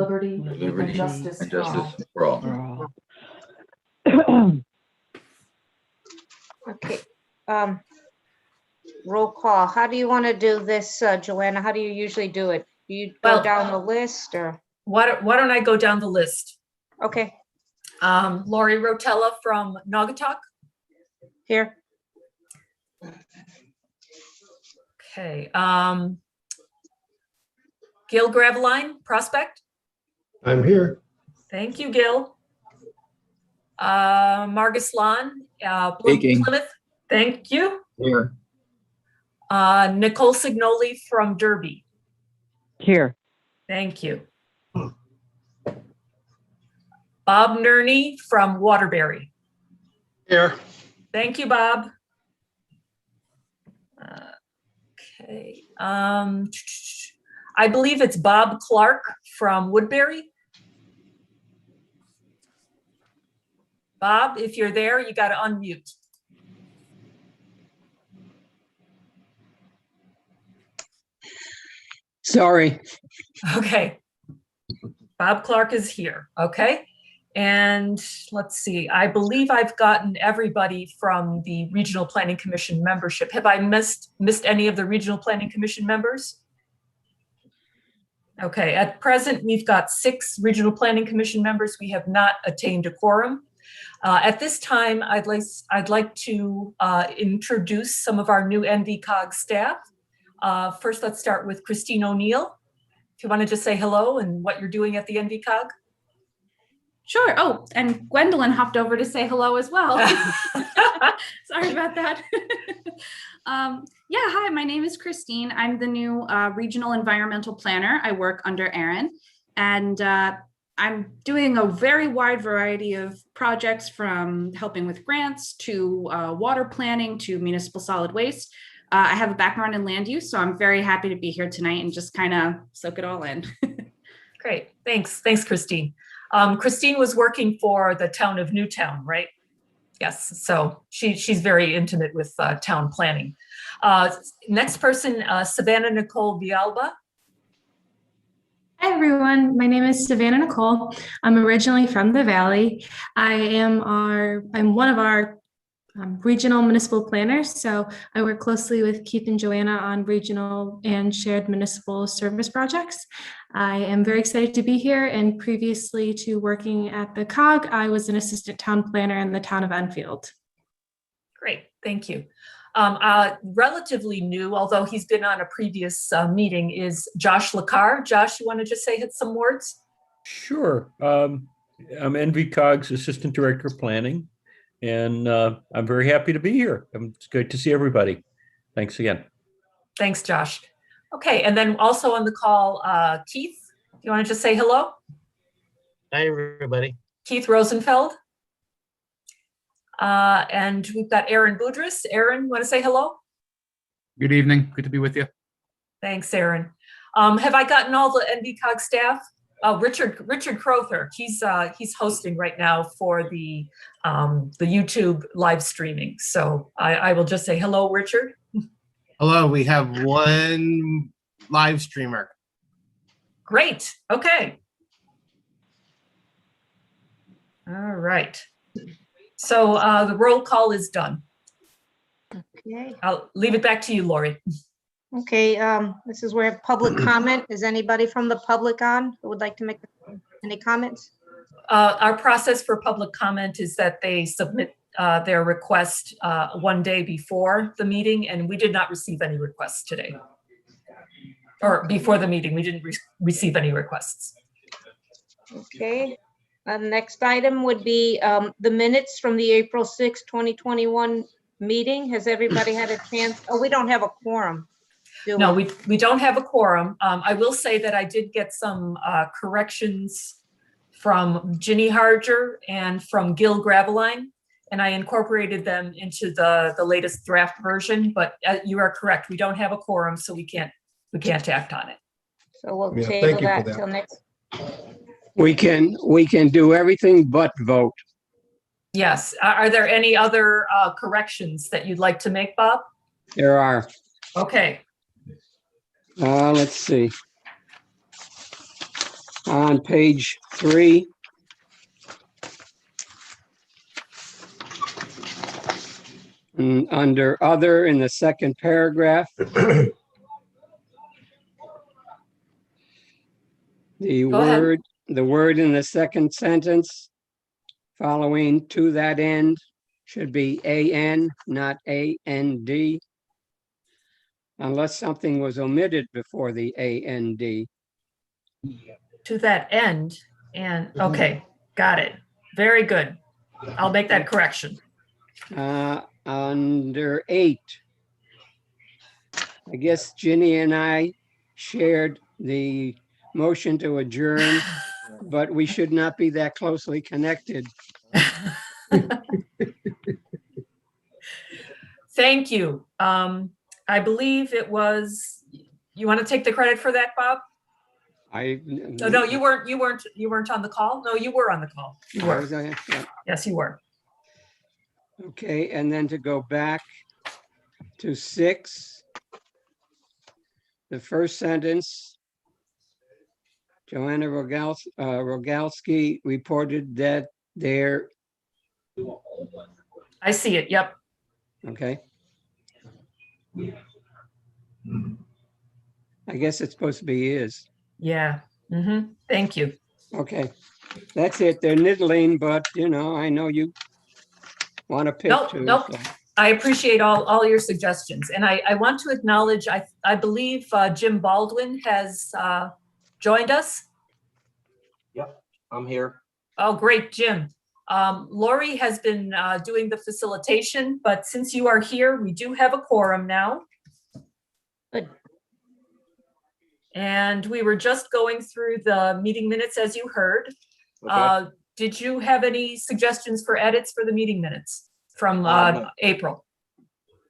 liberty, liberty, and justice and for all. justice for all. Okay. Roll call. How do you want to do this, Joanna? How do you usually do it? Do you go Well, down the list or? Why don't I go down the list? Okay, Lori Rotella from Naugatuck. here. Okay. Gil Graveline, Prospect. I'm here. Thank you, Gil. Margus Lon, Speaking. Plymouth. Thank you. Here. Nicole Signoli from Derby. Here. Thank you. Bob Nerney from Waterbury. Here. Thank you, Bob. Okay. I believe it's Bob Clark from Woodbury. Bob, if you're there, you got to unmute. Sorry. Okay. Bob Clark is here. Okay. And let's see, I believe I've gotten everybody from the Regional Planning Commission membership. Have I missed any of the Regional Planning Commission members? Okay, at present, we've got 6 Regional Planning Commission members. We have not attained a quorum. At this time, I'd like to introduce some of our new NVCOG staff. First, let's start with Christine O'Neill. If you want to just say hello and what you're doing at the NVCOG. Sure. Oh, and Gwendolyn hopped over to say hello as well. Sorry about that. Yeah, hi, my name is Christine. I'm the new regional environmental planner. I work under Aaron, and I'm doing a very wide variety of projects, from helping with grants to water planning to municipal solid waste. I have a background in land use, so I'm very happy to be here tonight and just kind of soak it all in. Great, thanks. Thanks, Christine. Christine was working for the town of Newtown, right? Yes, so she's very intimate with town planning. Next person, Savannah Nicole Bialba. Hi everyone, my name is Savannah Nicole. I'm originally from the Valley. I'm one of our regional municipal planners, so I work closely with Keith and Joanna on regional and shared municipal service projects. I am very excited to be here, and previously to working at the COG, I was an assistant town planner in the town of Enfield. Great, thank you. Relatively new, although he's been on a previous meeting, is Josh Lacar. Josh, you want to just say some words? Sure. I'm NVCOG's Assistant Director of Planning, and I'm very happy to be here. It's good to see everybody. Thanks again. Thanks, Josh. Okay, and then also on the call, Keith, you want to just say hello? Hi, everybody. Keith Rosenfeld. And we've got Aaron Budris. Aaron, want to say hello? Good evening. Good to be with you. Thanks, Aaron. Have I gotten all the NVCOG staff? Richard Crowther. He's hosting right now for the YouTube live streaming. So I will just say hello, Richard. Hello, we have one live streamer. Great. Okay. All right. So the roll call is done. Okay. I'll leave it back to you, Lori. Okay, this is where public comment. Is anybody from the public on who would like to make any comments? Our process for public comment is that they submit their request one day before the meeting, and we did not receive any requests today. Or before the meeting, we didn't receive any requests. Okay, next item would be the minutes from the April 6, 2021 meeting. Has everybody had a chance? Oh, we don't have a quorum. No, we don't have a quorum. I will say that I did get some corrections from Ginny Harger and from Gil Graveline, and I incorporated them into the latest draft version, but you are correct. We don't have a quorum, so we can't act on it. So we'll Yeah, table thank you for that that. till next. We can do everything but vote. Yes. Are there any other corrections that you'd like to make, Bob? There are. Okay. Let's see. on page 3. And under other in the second paragraph. The Go ahead. word in the second sentence following "to that end" should be "an," not "and." Unless something was omitted before the "and." To that end, and, okay, got it. Very good. I'll make that correction. Under 8, I guess Ginny and I shared the motion to adjourn, but we should not be that closely connected. Thank you. I believe it was, you want to take the credit for that, Bob? No, you weren't on the call? No, you were on the call. You were. Yeah. Yes, you were. Okay, and then to go back to 6, the first sentence, Joanna Rogalski reported that there, I see it. Yep. okay. I guess it's supposed to be is. Yeah. Thank you. Okay, that's it. They're niddling, but I know you want to pick too. Nope. So. I appreciate all your suggestions. And I want to acknowledge, I believe Jim Baldwin has joined us. Yep, I'm here. Oh, great, Jim. Lori has been doing the facilitation, but since you are here, we do have a quorum now. Good. And we were just going through the meeting minutes as you heard. Okay. Did you have any suggestions for edits for the meeting minutes from No. April?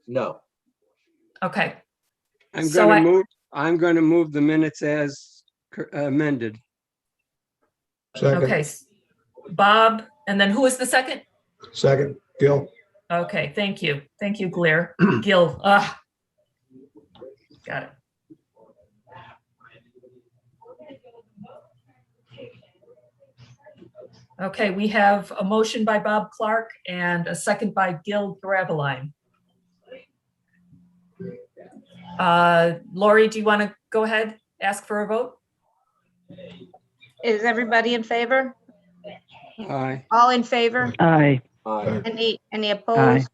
No. Okay. I'm So going to move the minutes as amended. Okay. Bob, and then who was the second? Second, Gil. Okay, thank you. Thank you, Gil. Got it. Okay, we have a motion by Bob Clark and a second by Gil Graveline. Lori, do you want to go ahead, ask for a vote? Is everybody in favor? Aye. All in favor? Aye. Aye. Any opposed?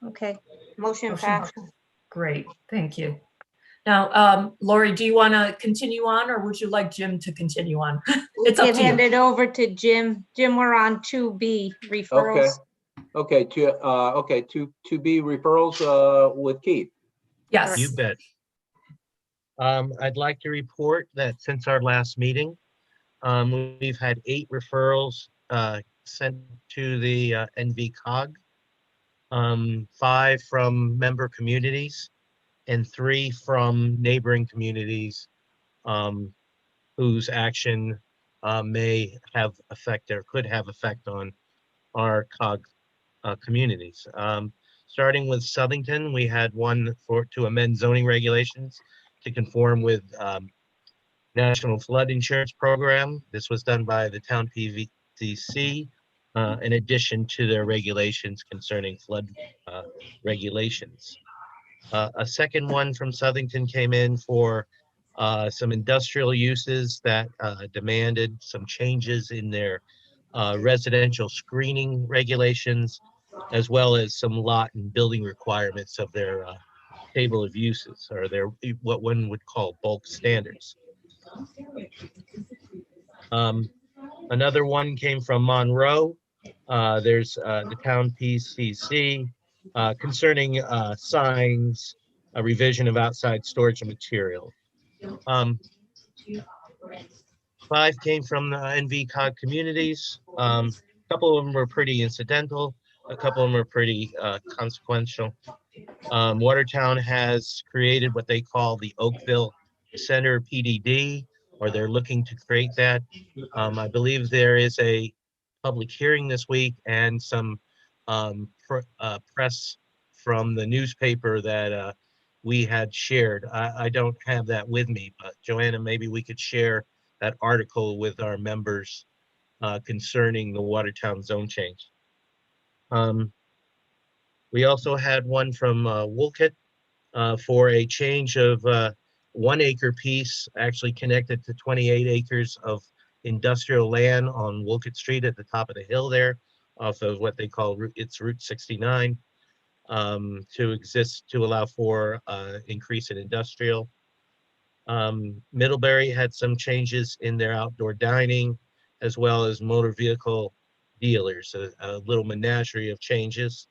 Okay, motion passed. Great, thank you. Now, Lori, do you want to continue on or would you like Jim to continue on? It's up Get to you. handed over to Jim. Jim, we're on 2B referrals. Okay, to be referrals with Keith. Yes. You bet. I'd like to report that since our last meeting, we've had 8 referrals sent to the NVCOG, 5 from member communities, and 3 from neighboring communities whose action may have effect or could have effect on our COG communities. Starting with Southington, we had one to amend zoning regulations to conform with National Flood Insurance Program. This was done by the town PVCC in addition to their regulations concerning flood regulations. A second one from Southington came in for some industrial uses that demanded some changes in their residential screening regulations, as well as some lot and building requirements of their table of uses, or their what one would call bulk standards. Another one came from Monroe. There's the town PCC concerning signs, a revision of outside storage of material. 5 came from the NVCOG communities. A couple of them were pretty incidental. A couple of them are pretty consequential. Watertown has created what they call the Oakville Center Pd, or they're looking to create that. I believe there is a public hearing this week and some press from the newspaper that we had shared. I don't have that with me, but Joanna, maybe we could share that article with our members concerning the Watertown zone change. We also had one from WUCC for a change of 1 acre piece, actually connected to 28 acres of industrial land on WUCC Street at the top of the hill there, off of what they call Route 69, to allow for increase in industrial. Middlebury had some changes in their outdoor dining, as well as motor vehicle dealers, a little menagerie of changes.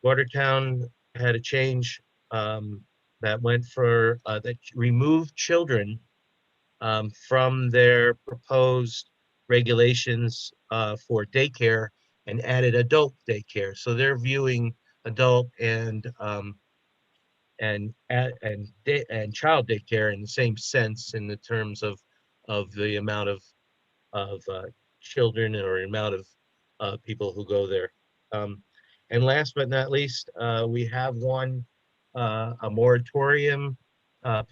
Watertown had a change that went for, that removed children from their proposed regulations for daycare and added adult daycare. So they're viewing adult and child daycare in the same sense, in the terms of the amount of children or amount of people who go there. And last but not least, we have a moratorium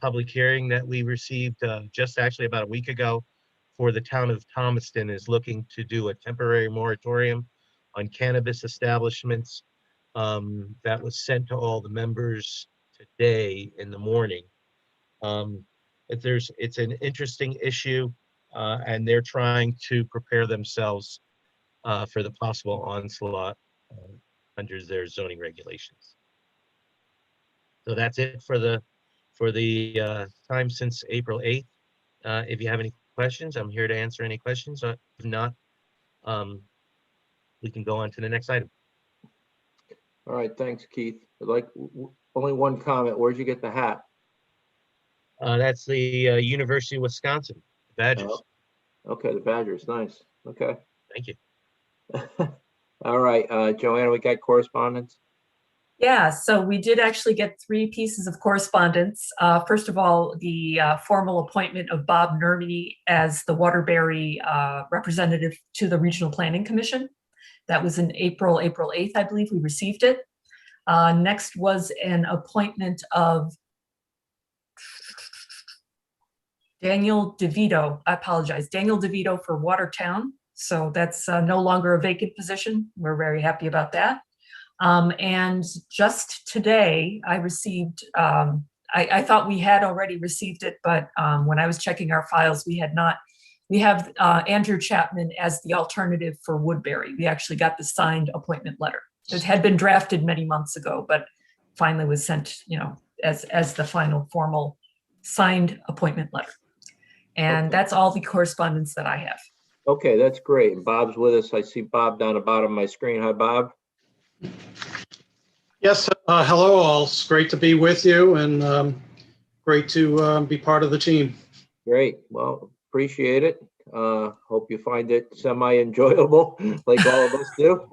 public hearing that we received just actually about a week ago, for the town of Thomaston is looking to do a temporary moratorium on cannabis establishments. That was sent to all the members today in the morning. It's an interesting issue, and they're trying to prepare themselves for the possible onslaught under their zoning regulations. So that's it for the time since April 8th. If you have any questions, I'm here to answer any questions. If not, we can go on to the next item. All right, thanks, Keith. Like, only one comment. Where'd you get the hat? That's the University of Wisconsin Badgers. Oh, okay, the Badgers, nice. Okay. Thank you. All right, Joanna, we got correspondence? Yeah, so we did actually get 3 pieces of correspondence. First of all, the formal appointment of Bob Nermy as the Waterbury representative to the Regional Planning Commission. That was in April 8th, I believe we received it. Next was an appointment of Daniel DeVito. I apologize, Daniel DeVito for Watertown. So that's no longer a vacant position. We're very happy about that. And just today, I received, I thought we had already received it, but when I was checking our files, we had not. We have Andrew Chapman as the alternative for Woodbury. We actually got the signed appointment letter. It had been drafted many months ago, but finally was sent, as the final formal signed appointment letter. And Okay. that's all the correspondence that I have. Okay, that's great. And Bob's with us. I see Bob down the bottom of my screen. Hi, Bob. Yes, hello all. It's great to be with you and great to be part of the team. Great. Well, appreciate it. Hope you find it semi-enjoyable like all of us do.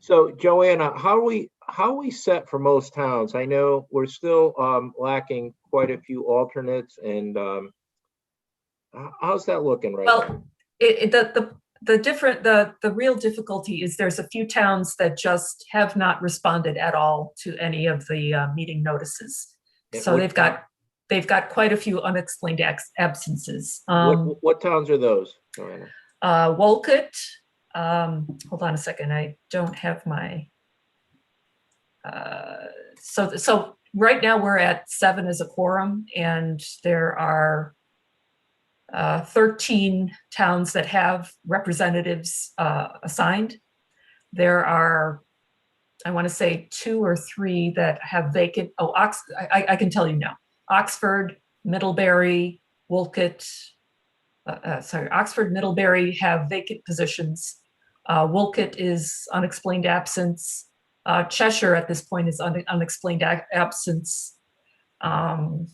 So Joanna, how are we set for most towns? I know we're still lacking quite a few alternates, and how's that looking right now? The real difficulty is there's a few towns that just have not responded at all to any of the meeting notices. So they've got quite a few unexplained absences. What towns are those, Joanna? Wolcott. Hold on a second. I don't have my. So right now we're at 7 as a quorum, and there are 13 towns that have representatives assigned. There are, I want to say, 2 or 3 that have vacant. Oh, I can tell you now. Oxford, Middlebury, Wolcott. Oxford, Middlebury have vacant positions. Wolcott is unexplained absence. Cheshire at this point is unexplained absence. I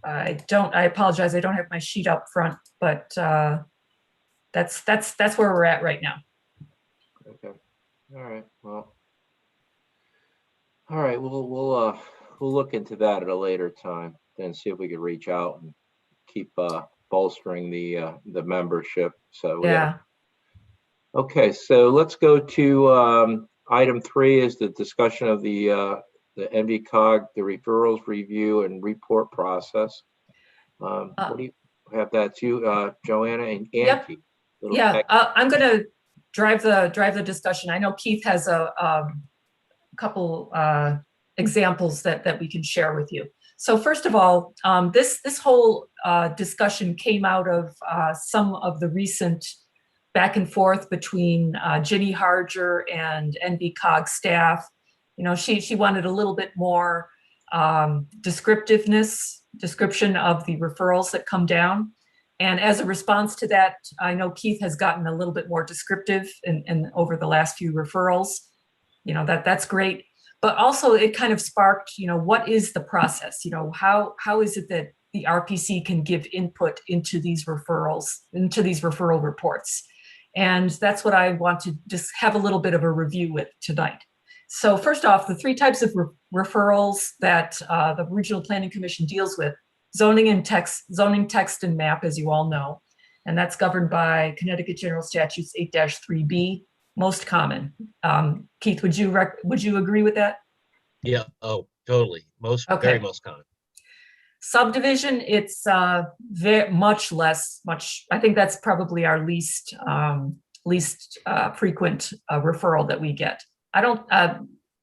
apologize, I don't have my sheet up front, but that's where we're at right now. Okay. All right. Well. All right. We'll look into that at a later time, then see if we could reach out and keep bolstering the membership. So yeah. Okay. So let's go to Item 3 is the discussion of the NVCOG, the referrals review and report process. What do you have? That's you, Joanna and Yep. Angie. Little Yeah, tech- I'm going to drive the discussion. I know Keith has a couple examples that we can share with you. So first of all, this whole discussion came out of some of the recent back and forth between Ginny Harger and NVCOG staff. You know, she wanted a little bit more description of the referrals that come down. And as a response to that, I know Keith has gotten a little bit more descriptive in over the last few referrals. You know, that's great. But also it kind of sparked, you know, what is the process? You know, how is it that the RPC can give input into these referrals, into these referral reports? And that's what I want to just have a little bit of a review with tonight. So first off, the 3 types of referrals that the Regional Planning Commission deals with: zoning, text, and map, as you all know, and that's governed by Connecticut General Statutes 8-3B, most common. Keith, would you agree with that? Yeah, oh, totally. Very most common. Subdivision, it's very much less, I think that's probably our least frequent referral that we get.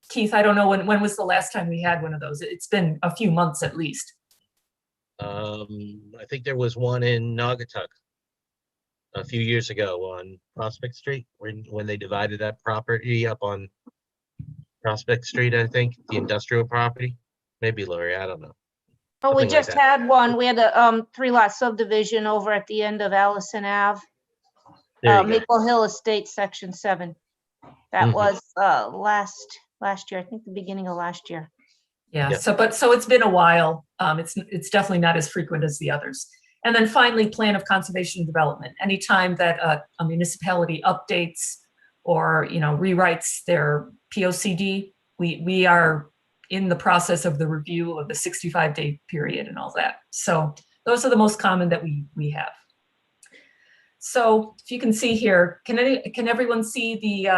Keith, I don't know when was the last time we had one of those. It's been a few months at least. I think there was one in Naugatuck a few years ago on Prospect Street when they divided that property up on Prospect Street, I think, the industrial property. Maybe Lori, I don't know. Oh, we Something like just that. had one. We had a 3-lot subdivision over at the end of Allison Ave. There you go. Maple Hill Estate, Section 7. That Mhm. was last year, I think the beginning of last year. Yeah, Yep. so it's been a while. It's definitely not as frequent as the others. And then finally, plan of conservation and development. Anytime that a municipality updates or, you know, rewrites their POCD, we are in the process of the review of the 65-day period and all that. So those are the most common that we have. So if you can see here, can everyone see the,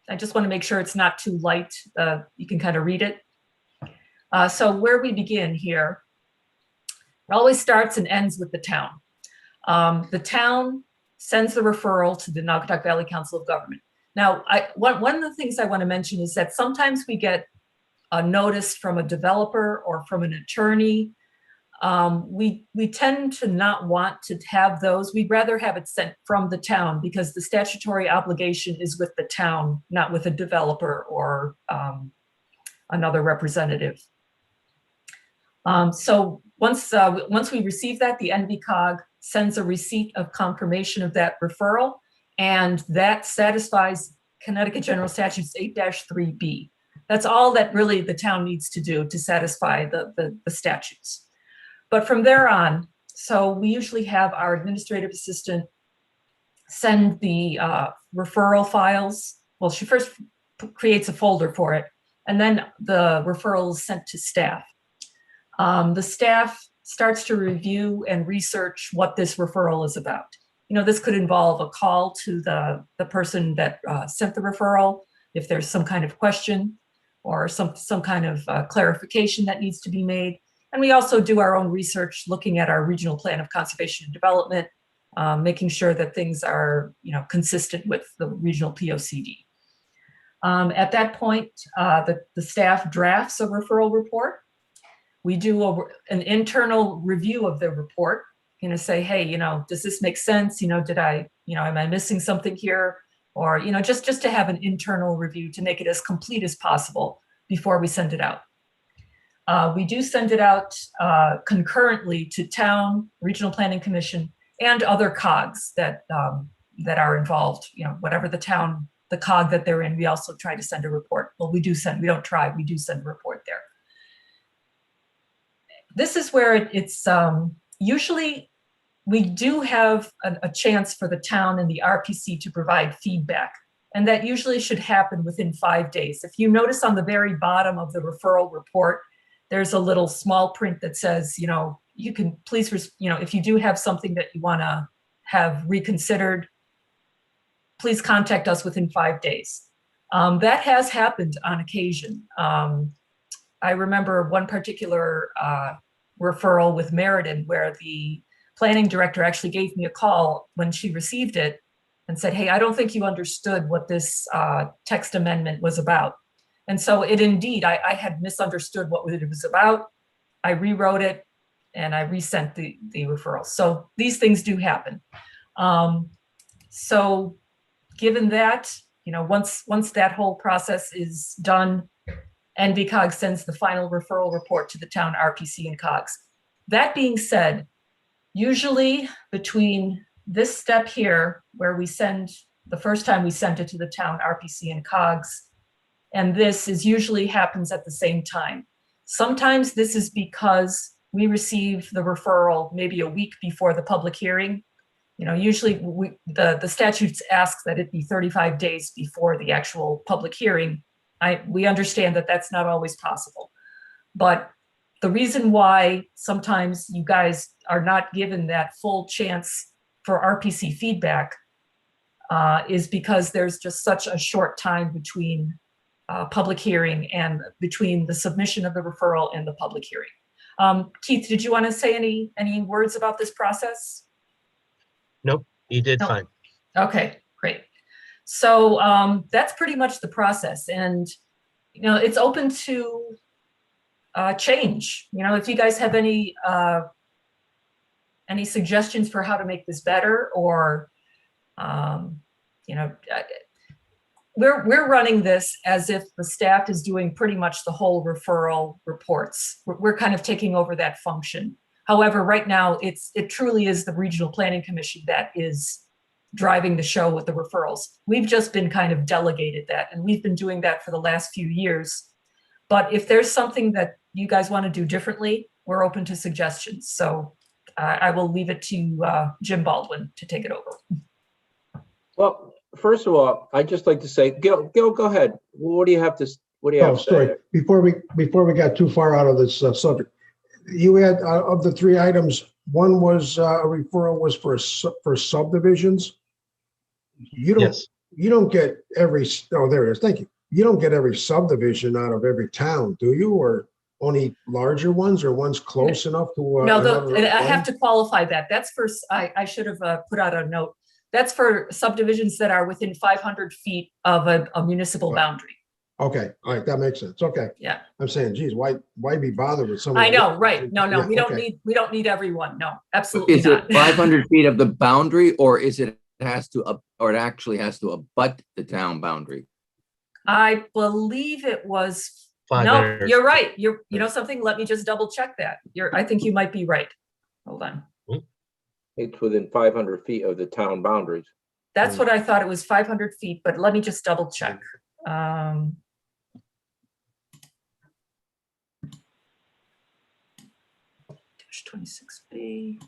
I just want to make sure it's not too light. You can kind of read it. So where we begin here, it always starts and ends with the town. The town sends the referral to the Naugatuck Valley Council of Government. Now, one of the things I want to mention is that sometimes we get a notice from a developer or from an attorney. We tend to not want to have those. We'd rather have it sent from the town because the statutory obligation is with the town, not with a developer or another representative. So once we receive that, the NVCOG sends a receipt of confirmation of that referral, and that satisfies Connecticut General Statutes 8-3B. That's all that really the town needs to do to satisfy the statutes. But from there on, so we usually have our administrative assistant send the referral files. Well, she first creates a folder for it, and then the referral is sent to staff. The staff starts to review and research what this referral is about. You know, this could involve a call to the person that sent the referral, if there's some kind of question or some kind of clarification that needs to be made. And we also do our own research, looking at our regional plan of conservation and development, making sure that things are, you know, consistent with the regional POCD. At that point, the staff drafts a referral report. We do an internal review of the report, you know, say, hey, you know, does this make sense? You know, am I missing something here? Or, you know, just to have an internal review to make it as complete as possible before we send it out. We do send it out concurrently to town, Regional Planning Commission, and other COGs that are involved. You know, whatever the COG that they're in, we also try to send a report. Well, we do send a report there. This is where it's usually we do have a chance for the town and the RPC to provide feedback, and that usually should happen within 5 days. If you notice on the very bottom of the referral report, there's a little small print that says, you know, you can please, you know, if you do have something that you want to have reconsidered, please contact us within 5 days. That has happened on occasion. I remember one particular referral with Meriden where the planning director actually gave me a call when she received it and said, hey, I don't think you understood what this text amendment was about. And so it indeed, I had misunderstood what it was about. I rewrote it and I resent the referral. So these things do happen. So given that, once that whole process is done, NVCOG sends the final referral report to the town RPC and COGS. That being said, usually between this step here, where we send, the first time we sent it to the town RPC and COGS, and this is usually happens at the same time. Sometimes this is because we receive the referral maybe a week before the public hearing. Usually the statutes ask that it be 35 days before the actual public hearing. We understand that that's not always possible. But the reason why sometimes you guys are not given that full chance for RPC feedback is because there's just such a short time between public hearing and between the submission of the referral and the public hearing. Keith, did you want to say any words about this process? Nope, you did Nope. fine. Okay, great. So that's pretty much the process, and it's open to change. If you guys have any suggestions for how to make this better, or we're running this as if the staff is doing pretty much the whole referral reports. We're kind of taking over that function. However, right now it truly is the Regional Planning Commission that is driving the show with the referrals. We've just been kind of delegated that, and we've been doing that for the last few years. But if there's something that you guys want to do differently, we're open to suggestions. So I will leave it to Jim Baldwin to take it over. Well, first of all, I'd just like to say, Gil, go ahead. What do you have to say? Sorry. Before we got too far out of this subject, you had of the three items, one was a referral was for subdivisions. You don't get every, oh, there it is. Thank you. You don't get every subdivision out of every town, do you? Or only larger ones, or ones close enough to? No, I have to qualify that. That's for, I should have put out a note. That's for subdivisions that are within 500 feet of a municipal boundary. Okay, all right, that makes sense. Okay. Yeah. I'm saying, geez, why be bothered with some? I know, right? No, Yeah, we don't need everyone. No, absolutely Is not. it 500 feet of the boundary, or is it or it actually has to abut the town boundary? I believe it was. No, 500. you're right. You know something? Let me just double check that. I think you might be right. Hold on. It's within 500 feet of the town boundaries. That's what I thought. It was 500 feet, but let me just double check. 26B.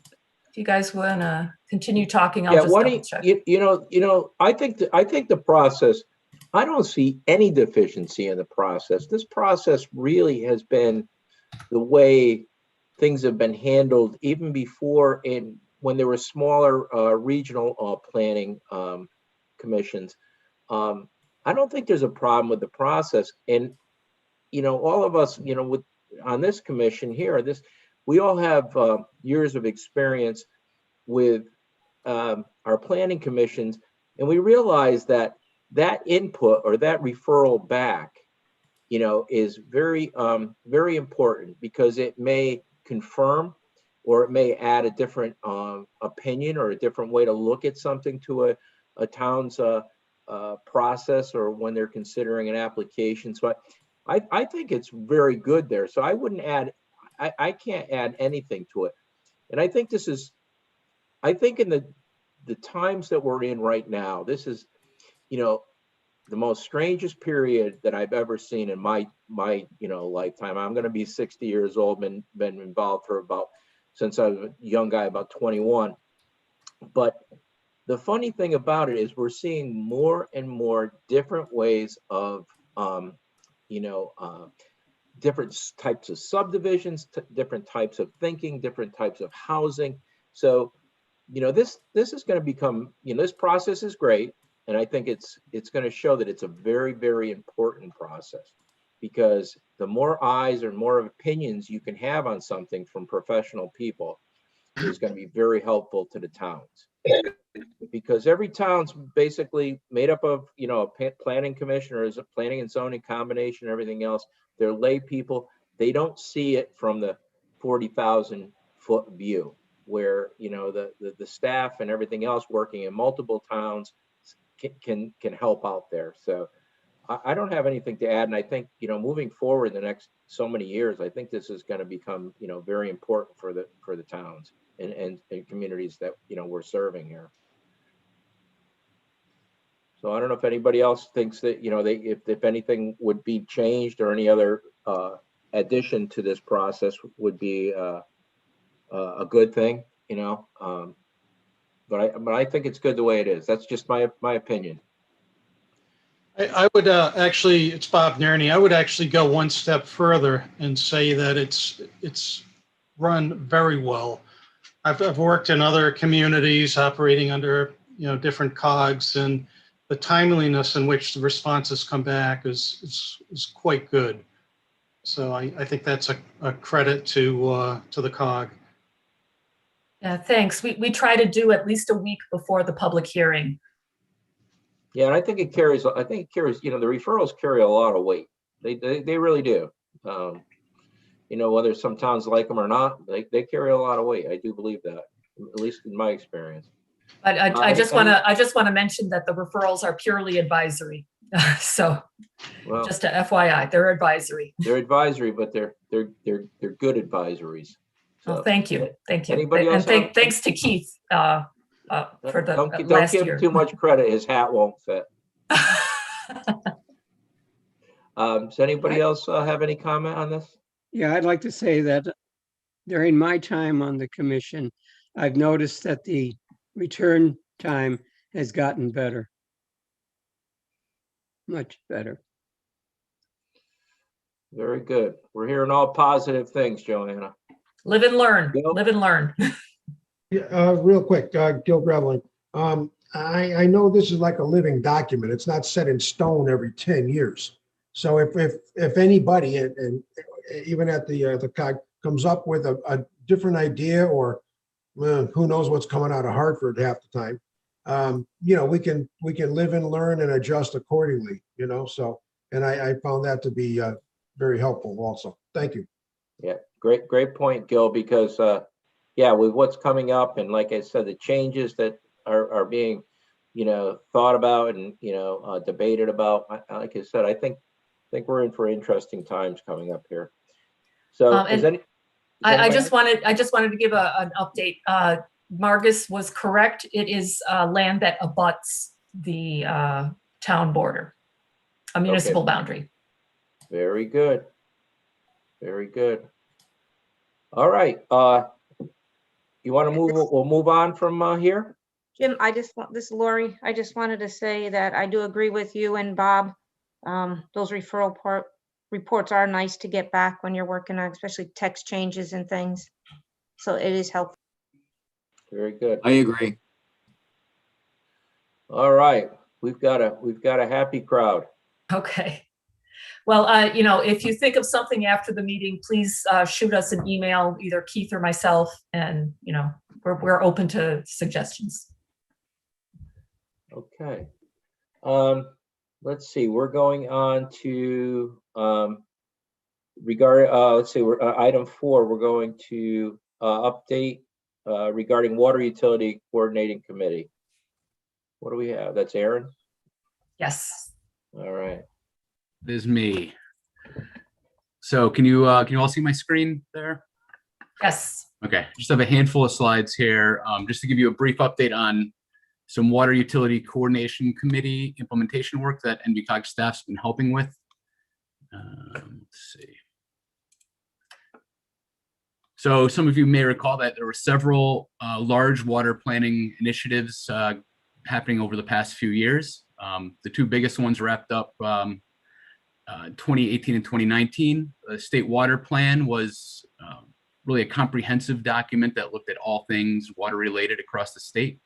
If you guys want to continue talking, I'll just double check. I think the process, I don't see any deficiency in the process. This process really has been the way things have been handled even before, when there were smaller regional planning commissions. I don't think there's a problem with the process. And, all of us, on this commission here, we all have years of experience with our planning commissions, and we realize that input or that referral back, is very, very important, because it may confirm or it may add a different opinion or a different way to look at something to a town's process, or when they're considering an application. So I think it's very good there. So I wouldn't add, I can't add anything to it. And I think I think in the times that we're in right now, this is, the most strangest period that I've ever seen in my lifetime. I'm going to be 60 years old, been involved since I was a young guy, about 21. But the funny thing about it is we're seeing more and more different ways of, different types of subdivisions, different types of thinking, different types of housing. So, this is going to become, this process is great. And I think it's going to show that it's a very, very important process, because the more eyes or more opinions you can have on something from professional people is going to be very helpful to the towns. Because every town's basically made up of, you know, a planning commission or is a planning and zoning combination, everything else. They're lay people. They don't see it from the 40,000-foot view, where, you know, the staff and everything else working in multiple towns can help out there. So I don't have anything to add. And I think, you know, moving forward the next so many years, I think this is going to become, you know, very important for the towns and communities that, you know, we're serving here. So I don't know if anybody else thinks that, you know, if anything would be changed, or any other addition to this process would be a good thing, you know. But I think it's good the way it is. That's just my opinion. I would actually, it's Bob Nerney. I would actually go one step further and say that it's run very well. I've worked in other communities operating under, you know, different COGs, and the timeliness in which the responses come back is quite good. So I think that's a credit to the COG. Yeah, thanks. We try to do at least a week before the public hearing. Yeah, and I think it carries, you know, the referrals carry a lot of weight. They really do. You know, whether some towns like them or not, they carry a lot of weight. I do believe that, at least in my experience. But I just want to mention that the referrals are purely advisory. So, well, just a FYI, they're advisory. They're advisory, but they're good advisories. So, well, thank you. Anybody else? And thanks to Keith for the don't give him too much credit. His hat won't fit. Does anybody else have any comment on this? Yeah, I'd like to say that during my time on the commission, I've noticed that the return time has gotten better. Much better. Very good. We're hearing all positive things, Joanna. Live and learn. Live and learn. Yeah, real quick, Gil Graveline. I know this is like a living document. It's not set in stone every 10 years. So if anybody, and even at the COG, comes up with a different idea, or who knows what's coming out of Hartford half the time, you know, we can live and learn and adjust accordingly, you know. So, and I found that to be very helpful also. Thank you. Yeah, great point, Gil, because yeah, with what's coming up, and like I said, the changes that are being, you know, thought about and, you know, debated about, like I said, I think we're in for interesting times coming up here. So I just wanted to give an update. Margus was correct. It is land that abuts the town border, a municipal boundary. Very good. Very good. All right. You want to move? We'll move on from here. Jim, this is Lori. I just wanted to say that I do agree with you and Bob. Those referral reports are nice to get back when you're working on, especially text changes and things. So it is helpful. Very good. I agree. All right, we've got a happy crowd. Okay. Well, you know, if you think of something after the meeting, please shoot us an email, either Keith or myself, and, you know, we're open to suggestions. Okay. Let's see. We're going on to let's see. We're item 4. We're going to update regarding water utility coordinating committee. What do we have? That's Aaron? Yes. All right. It is me. So can you all see my screen there? Yes. Okay, just have a handful of slides here, just to give you a brief update on some water utility coordination committee implementation work that NVCOG staff's been helping with. Let's see. So some of you may recall that there were several large water planning initiatives happening over the past few years. The two biggest ones wrapped up 2018 and 2019. The state water plan was really a comprehensive document that looked at all things water related across the state.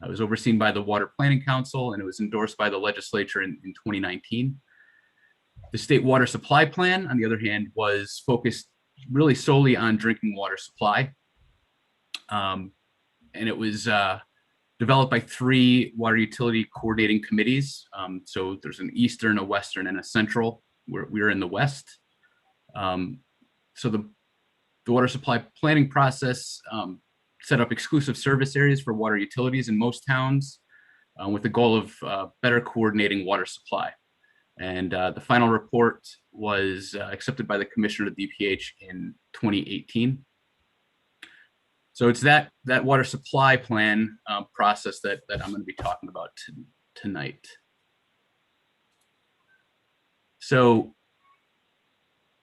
It was overseen by the Water Planning Council, and it was endorsed by the legislature in 2019. The state water supply plan, on the other hand, was focused really solely on drinking water supply. And it was developed by 3 water utility coordinating committees. So there's an Eastern, a Western, and a Central. We're in the West. So the water supply planning process set up exclusive service areas for water utilities in most towns with the goal of better coordinating water supply. And the final report was accepted by the Commissioner of DPH in 2018. So it's that water supply plan process that I'm going to be talking about tonight. So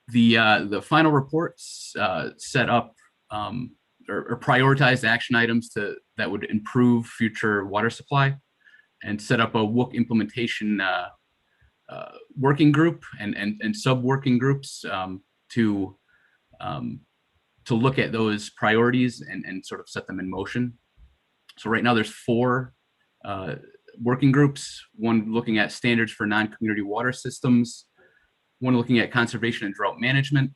the final reports set up or prioritized action items that would improve future water supply, and set up a WUCC implementation working group and sub working groups to look at those priorities and sort of set them in motion. So right now there's 4 working groups, one looking at standards for non-community water systems, one looking at conservation and drought management,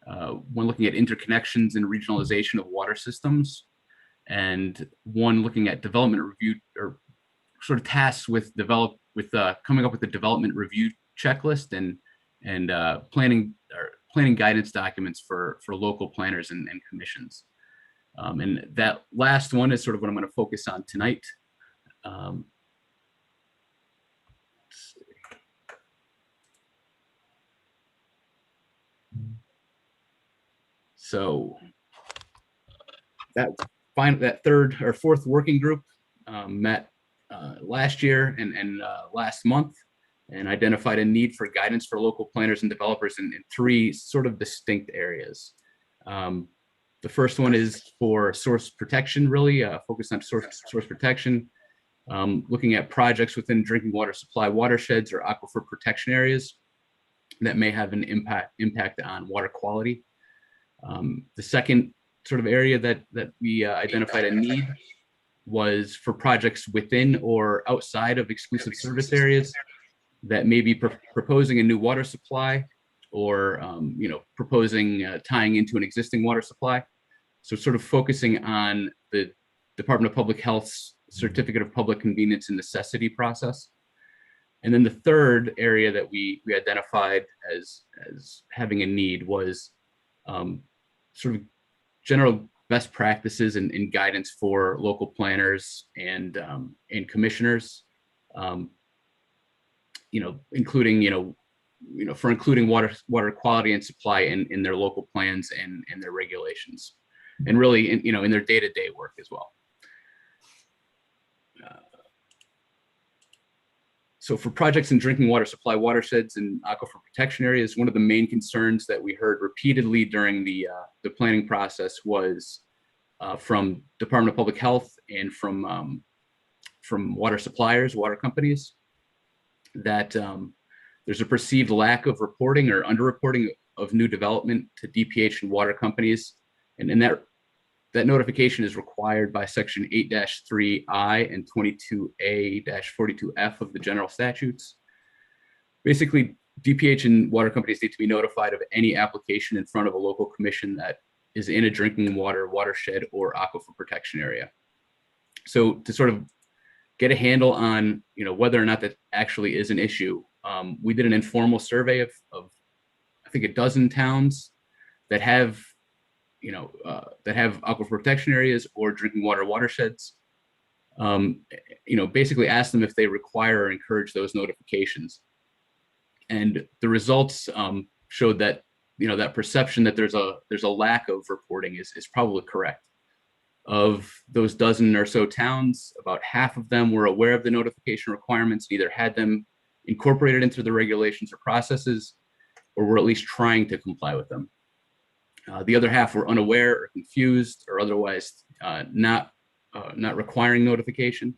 one looking at interconnections and regionalization of water systems, and one looking at development review, or sort of tasks with coming up with the development review checklist and planning guidance documents for local planners and commissions. And that last one is sort of what I'm going to focus on tonight. So that 3rd or 4th working group met last year and last month, and identified a need for guidance for local planners and developers in 3 sort of distinct areas. The first one is for source protection, really focused on source protection, looking at projects within drinking water supply watersheds or aquifer protection areas that may have an impact on water quality. The second sort of area that we identified a need was for projects within or outside of exclusive service areas that may be proposing a new water supply, or proposing tying into an existing water supply. So sort of focusing on the Department of Public Health's Certificate of Public Convenience and Necessity process. And then the third area that we identified as having a need was sort of general best practices and guidance for local planners and commissioners, including water quality and supply in their local plans and their regulations, and really in their day-to-day work as well. So for projects in drinking water supply watersheds and aquifer protection areas, one of the main concerns that we heard repeatedly during the planning process was from Department of Public Health and from water suppliers, water companies, that there's a perceived lack of reporting or underreporting of new development to DPH and water companies, and that notification is required by Section 8-3I and 22A-42F of the general statutes. Basically, DPH and water companies need to be notified of any application in front of a local commission that is in a drinking water watershed or aquifer protection area. So to sort of get a handle on whether or not that actually is an issue, we did an informal survey of I think a dozen towns that have aquifer protection areas or drinking water watersheds. Basically ask them if they require or encourage those notifications. And the results showed that that perception that there's a lack of reporting is probably correct. Of those dozen or so towns, about half of them were aware of the notification requirements, either had them incorporated into the regulations or processes, or were at least trying to comply with them. The other half were unaware or confused, or otherwise not requiring notification.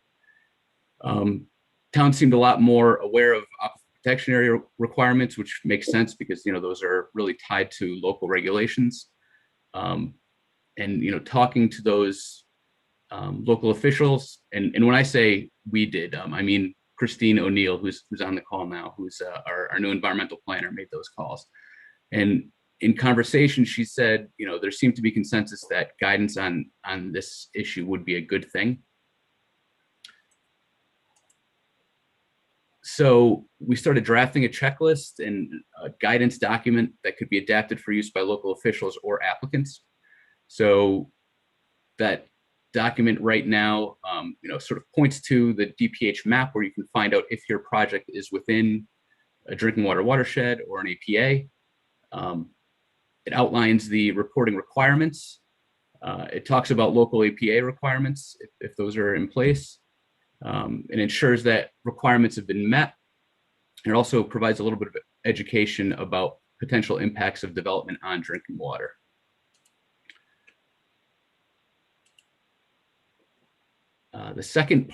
Towns seemed a lot more aware of aquifer protection area requirements, which makes sense because those are really tied to local regulations. And talking to those local officials. And when I say we did, I mean Christine O'Neill, who's on the call now, who's our new environmental planner, made those calls. And in conversation, she said, there seemed to be consensus that guidance on this issue would be a good thing. So we started drafting a checklist and a guidance document that could be adapted for use by local officials or applicants. So that document right now, sort of points to the DPH map where you can find out if your project is within a drinking water watershed or an APA. It outlines the reporting requirements. It talks about local APA requirements if those are in place. It ensures that requirements have been met. And it also provides a little bit of education about potential impacts of development on drinking water. The second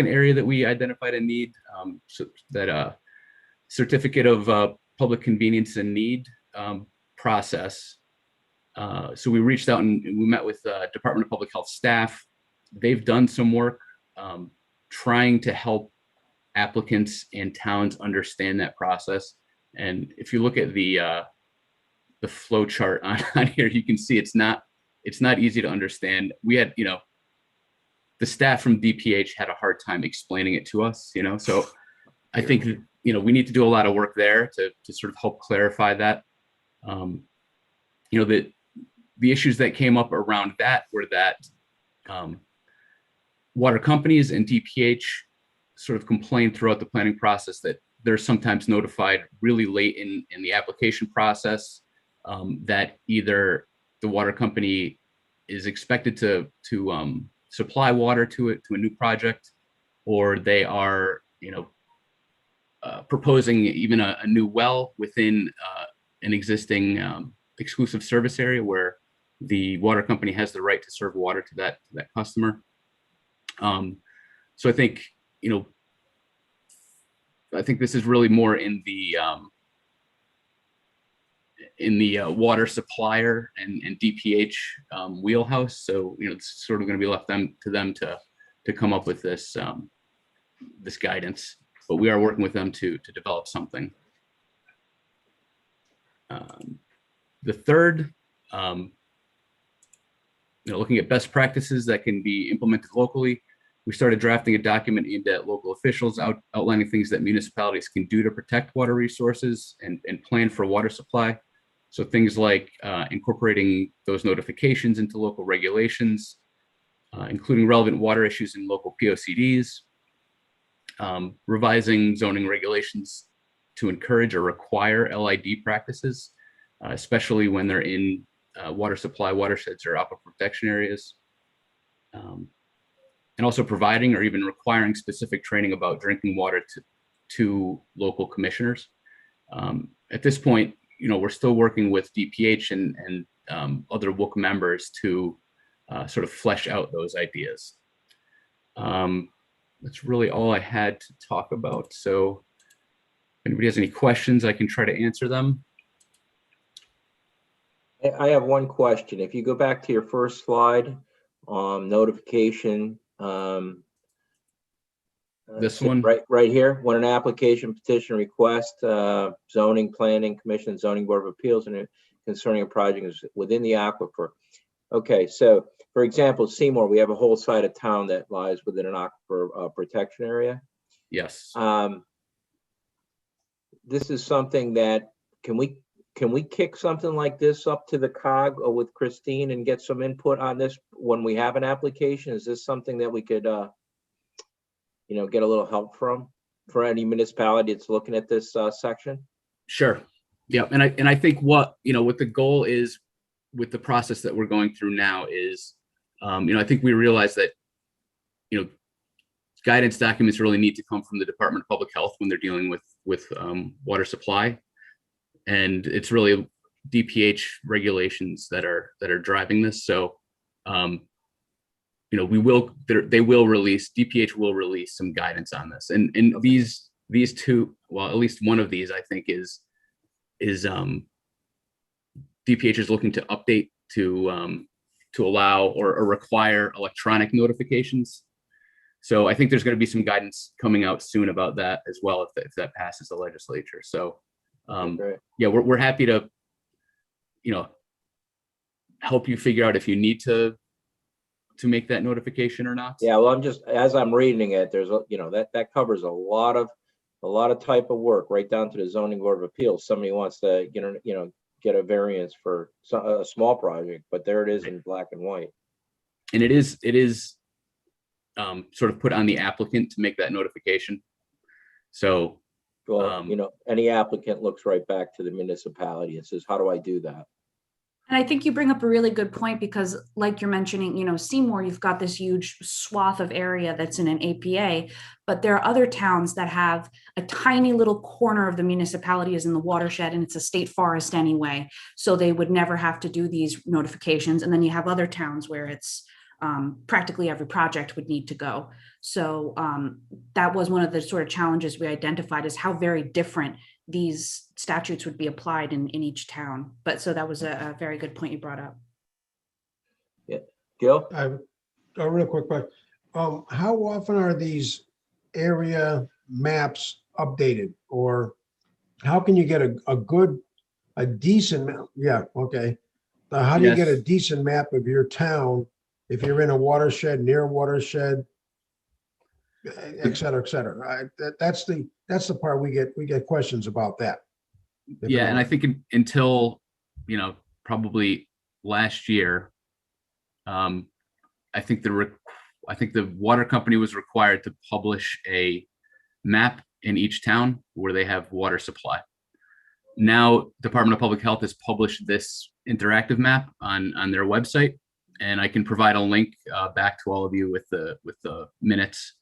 area that we identified a need, so that certificate of public convenience and need process. So we reached out and we met with Department of Public Health staff. They've done some work trying to help applicants and towns understand that process. And if you look at the flow chart on here, you can see it's not easy to understand. We had, the staff from DPH had a hard time explaining it to us, so I think, we need to do a lot of work there to sort of help clarify that. The issues that came up around that were that water companies and DPH sort of complained throughout the planning process that they're sometimes notified really late in the application process, that either the water company is expected to supply water to a new project, or they are, proposing even a new well within an existing exclusive service area where the water company has the right to serve water to that customer. So I think, I think this is really more in the water supplier and DPH wheelhouse. So, it's sort of going to be left to them to come up with this this guidance, but we are working with them to develop something. The third, looking at best practices that can be implemented locally. We started drafting a document aimed at local officials, outlining things that municipalities can do to protect water resources and plan for water supply. So things like incorporating those notifications into local regulations, including relevant water issues in local POCDs, revising zoning regulations to encourage or require LID practices, especially when they're in water supply watersheds or aquifer protection areas. And also providing or even requiring specific training about drinking water to local commissioners. At this point, we're still working with DPH and other WUCC members to sort of flesh out those ideas. That's really all I had to talk about. So if anybody has any questions, I can try to answer them. I have one question. If you go back to your first slide, notification, this one right here, when an application, petition, request, zoning, planning commission, zoning board of appeals, and concerning a project is within the aquifer. Okay, so for example, Seymour, we have a whole side of town that lies within an aquifer protection area. Yes. This is something that can we kick something like this up to the COG or with Christine and get some input on this when we have an application? Is this something that we could, get a little help from for any municipality that's looking at this section? Sure. Yeah, and I think what the goal is with the process that we're going through now is, I think we realize that, guidance documents really need to come from the Department of Public Health when they're dealing with water supply. And it's really DPH regulations that are driving this. So, DPH will release some guidance on this. And these two, well, at least one of these, I think is DPH is looking to update to to allow or require electronic notifications. So I think there's going to be some guidance coming out soon about that as well, if that passes the legislature. So yeah, we're happy to, help you figure out if you need to make that notification or not. Yeah, well, as I'm reading it, there's, that covers a lot of type of work, right down to the zoning board of appeals. Somebody wants to, get a variance for a small project, but there it is in black and white. And it is sort of put on the applicant to make that notification. So, well, any applicant looks right back to the municipality and says, how do I do that? And I think you bring up a really good point, because like you're mentioning, Seymour, you've got this huge swath of area that's in an APA, but there are other towns that have a tiny little corner of the municipality is in the watershed, and it's a state forest anyway. So they would never have to do these notifications. And then you have other towns where it's practically every project would need to go. So that was one of the sort of challenges we identified, is how very different these statutes would be applied in each town. But so that was a very good point you brought up. Yeah, Gil? I have a real quick question. How often are these area maps updated, or how can you get a decent map? Yeah, okay. How do you get a decent map of your town if you're in a watershed, near a watershed, et cetera, et cetera? That's the part we get questions about that. Yeah, and I think until probably last year, I think the water company was required to publish a map in each town where they have water supply. Now, Department of Public Health has published this interactive map on their website, and I can provide a link back to all of you with the minutes,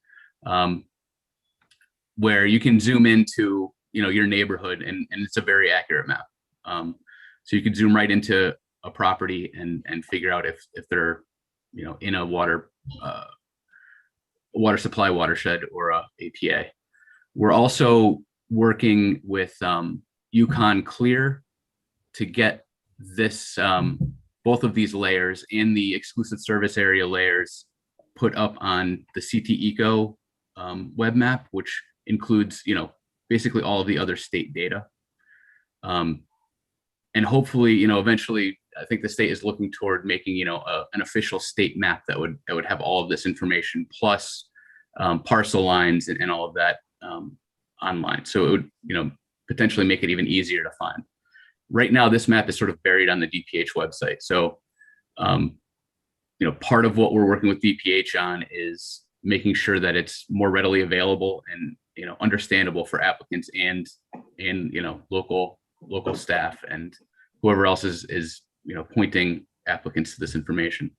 where you can zoom into your neighborhood, and it's a very accurate map. So you can zoom right into a property and figure out if they're in a water supply watershed or a APA. We're also working with Yukon Clear to get this both of these layers and the exclusive service area layers put up on the CT Eco web map, which includes basically all of the other state data. And hopefully, eventually, I think the state is looking toward making, an official state map that would have all of this information, plus parcel lines and all of that online. So it would, potentially make it even easier to find. Right now, this map is sort of buried on the DPH website. So, part of what we're working with DPH on is making sure that it's more readily available and, understandable for applicants and local staff and whoever else is pointing applicants to this information.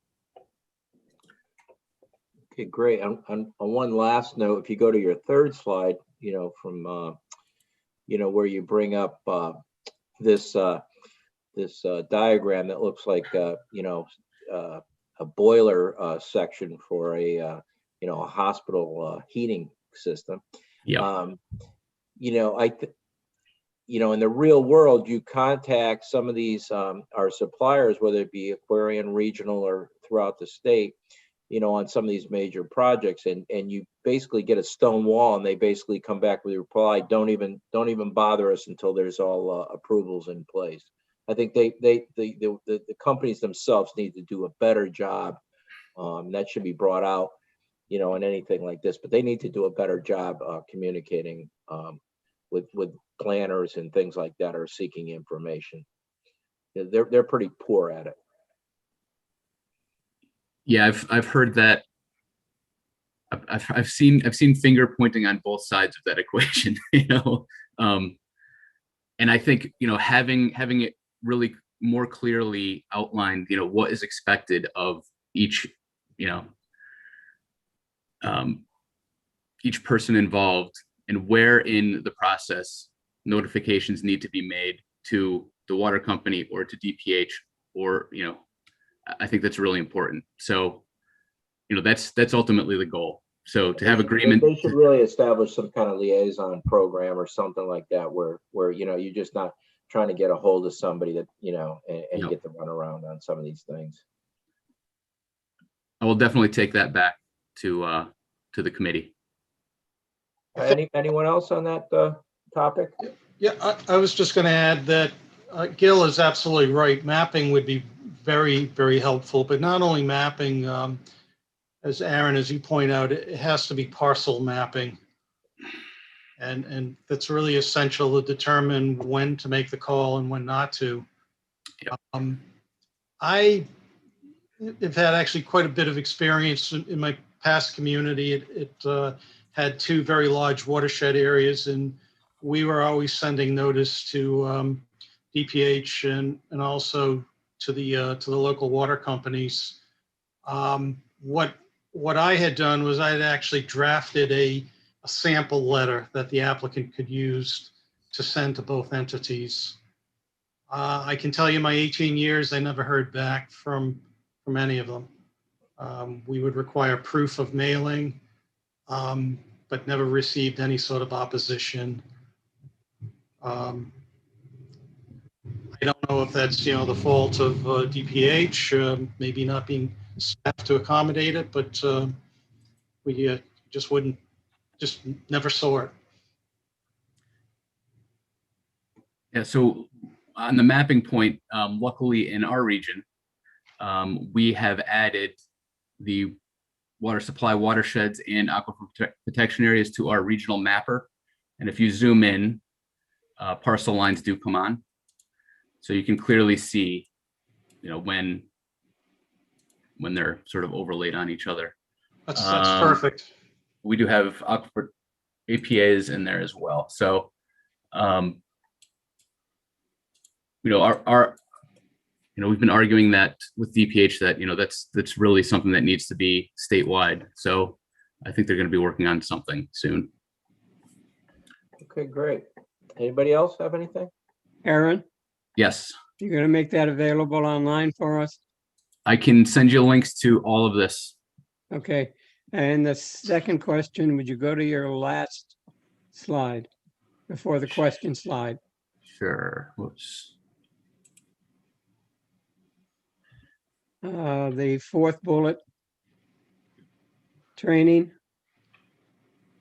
Okay, great. On one last note, if you go to your third slide, from where you bring up this diagram that looks like a boiler section for a hospital heating system. Yeah. In the real world, you contact some of these our suppliers, whether it be Aquarian, regional, or throughout the state, on some of these major projects, and you basically get a stone wall, and they basically come back with a reply, don't even bother us until there's all approvals in place. I think the companies themselves need to do a better job. That should be brought out, in anything like this, but they need to do a better job communicating with planners and things like that are seeking information. They're pretty poor at it. Yeah, I've heard that. I've seen finger pointing on both sides of that equation, and I think having it really more clearly outlined, what is expected of each person involved, and where in the process notifications need to be made to the water company or to DPH, or I think that's really important. So that's ultimately the goal. So to have agreement, they should really establish some kind of liaison program or something like that, where you're just not trying to get a hold of somebody that and get the runaround on some of these things. I will definitely take that back to the committee. Anyone else on that topic? Yeah, I was just going to add that Gil is absolutely right. Mapping would be very, very helpful, but not only mapping, as Aaron, as you point out, it has to be parcel mapping. And that's really essential to determine when to make the call and when not to. Yep. I have had actually quite a bit of experience in my past community. It had two very large watershed areas, and we were always sending notice to DPH and also to the local water companies. What I had done was I had actually drafted a sample letter that the applicant could use to send to both entities. I can tell you my 18 years, I never heard back from any of them. We would require proof of mailing, but never received any sort of opposition. I don't know if that's, the fault of DPH, maybe not being staffed to accommodate it, but we just never saw it. Yeah, so on the mapping point, luckily in our region, we have added the water supply watersheds and aquifer protection areas to our regional mapper. And if you zoom in, parcel lines do come on. So you can clearly see, when they're sort of overlaid on each other. That's perfect. We do have aquifer APAs in there as well. So, we've been arguing that with DPH that, that's really something that needs to be statewide. So I think they're going to be working on something soon. Okay, great. Anybody else have anything? Aaron, Yes, you're going to make that available online for us? I can send you links to all of this. Okay. And the second question, would you go to your last slide before the question slide? Sure. Whoops. The fourth bullet, training,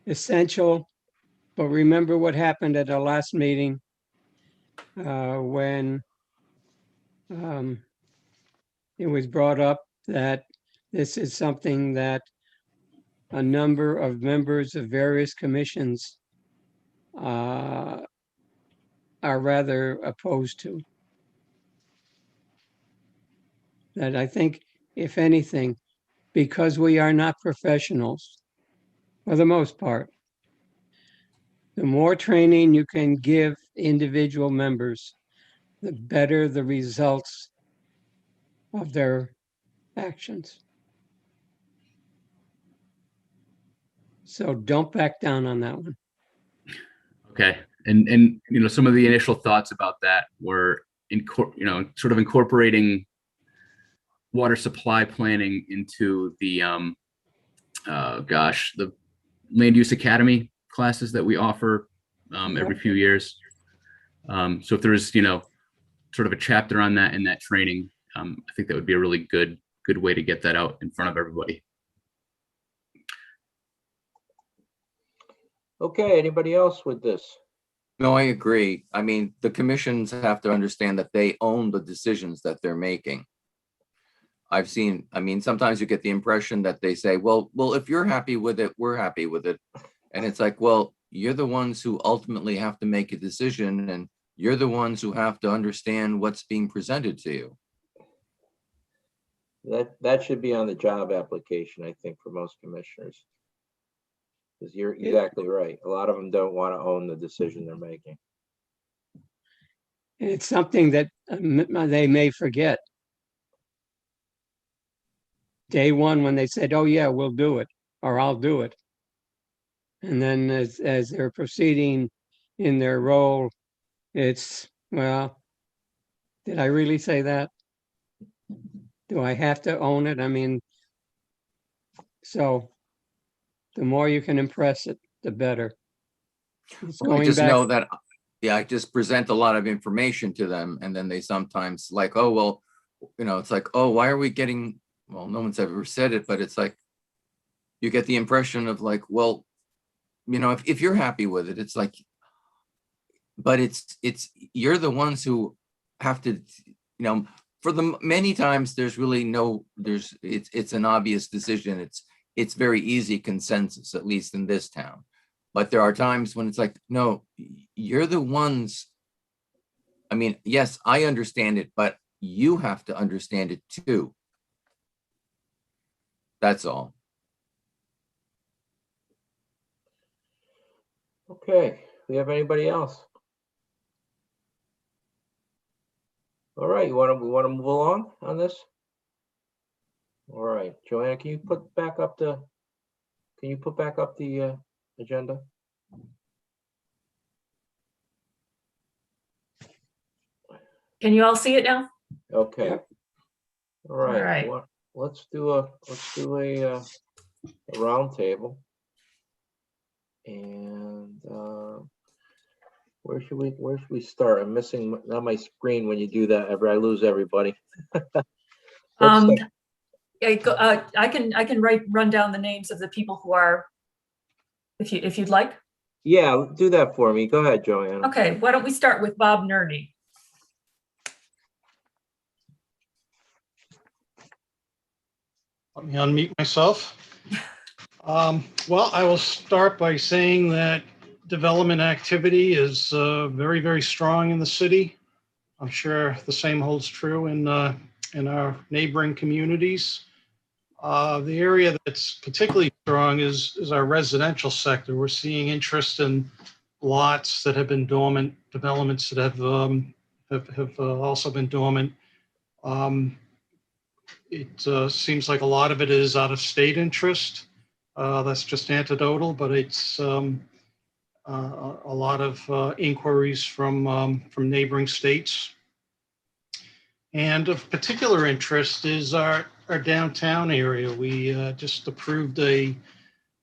essential, but remember what happened at our last meeting when it was brought up that this is something that a number of members of various commissions are rather opposed to. That I think, if anything, because we are not professionals, for the most part, the more training you can give individual members, the better the results of their actions. So don't back down on that one. Okay. And some of the initial thoughts about that were sort of incorporating water supply planning into the the land use academy classes that we offer every few years. So if there's sort of a chapter on that in that training, I think that would be a really good way to get that out in front of everybody. Okay, anybody else with this? No, I agree. I mean, the commissions have to understand that they own the decisions that they're making. Sometimes you get the impression that they say, well, if you're happy with it, we're happy with it. And it's like, well, you're the ones who ultimately have to make a decision, and you're the ones who have to understand what's being presented to you. That should be on the job application, I think, for most commissioners. Because you're exactly right. A lot of them don't want to own the decision they're making. It's something that they may forget. Day one, when they said, oh yeah, we'll do it, or I'll do it. And then as they're proceeding in their role, it's, well, did I really say that? Do I have to own it? I mean, so the more you can impress it, the better. I just know that, I just present a lot of information to them, and then they sometimes like, oh, well, it's like, oh, why well, no one's ever said it, but it's like, you get the impression of like, well, you know, if you're happy with it, it's like, but it's, you're the ones who have to, you know, for the many times there's really no, it's an obvious decision. It's very easy consensus, at least in this town. But there are times when it's like, no, you're the ones. I mean, yes, I understand it, but you have to understand it too. That's all. Okay, we have anybody else? All right, we want to move along on this? All right, Joanna, can you put back up the agenda? Can you all see it now? Okay. Yep. All right. All right. Well, let's do a round table. And where should we start? I'm missing on my screen when you do that. I lose everybody. I can run down the names of the people who are, if you'd like. Yeah, do that for me. Go ahead, Joanna. Okay, why don't we start with Bob Nerney? Let me unmute myself. Well, I will start by saying that development activity is very, very strong in the city. I'm sure the same holds true in our neighboring communities. The area that's particularly strong is our residential sector. We're seeing interest in lots that have been dormant, developments that have also been dormant. It seems like a lot of it is out of state interest. That's just anecdotal, but it's a lot of inquiries from neighboring states. And of particular interest is our downtown area. We just approved a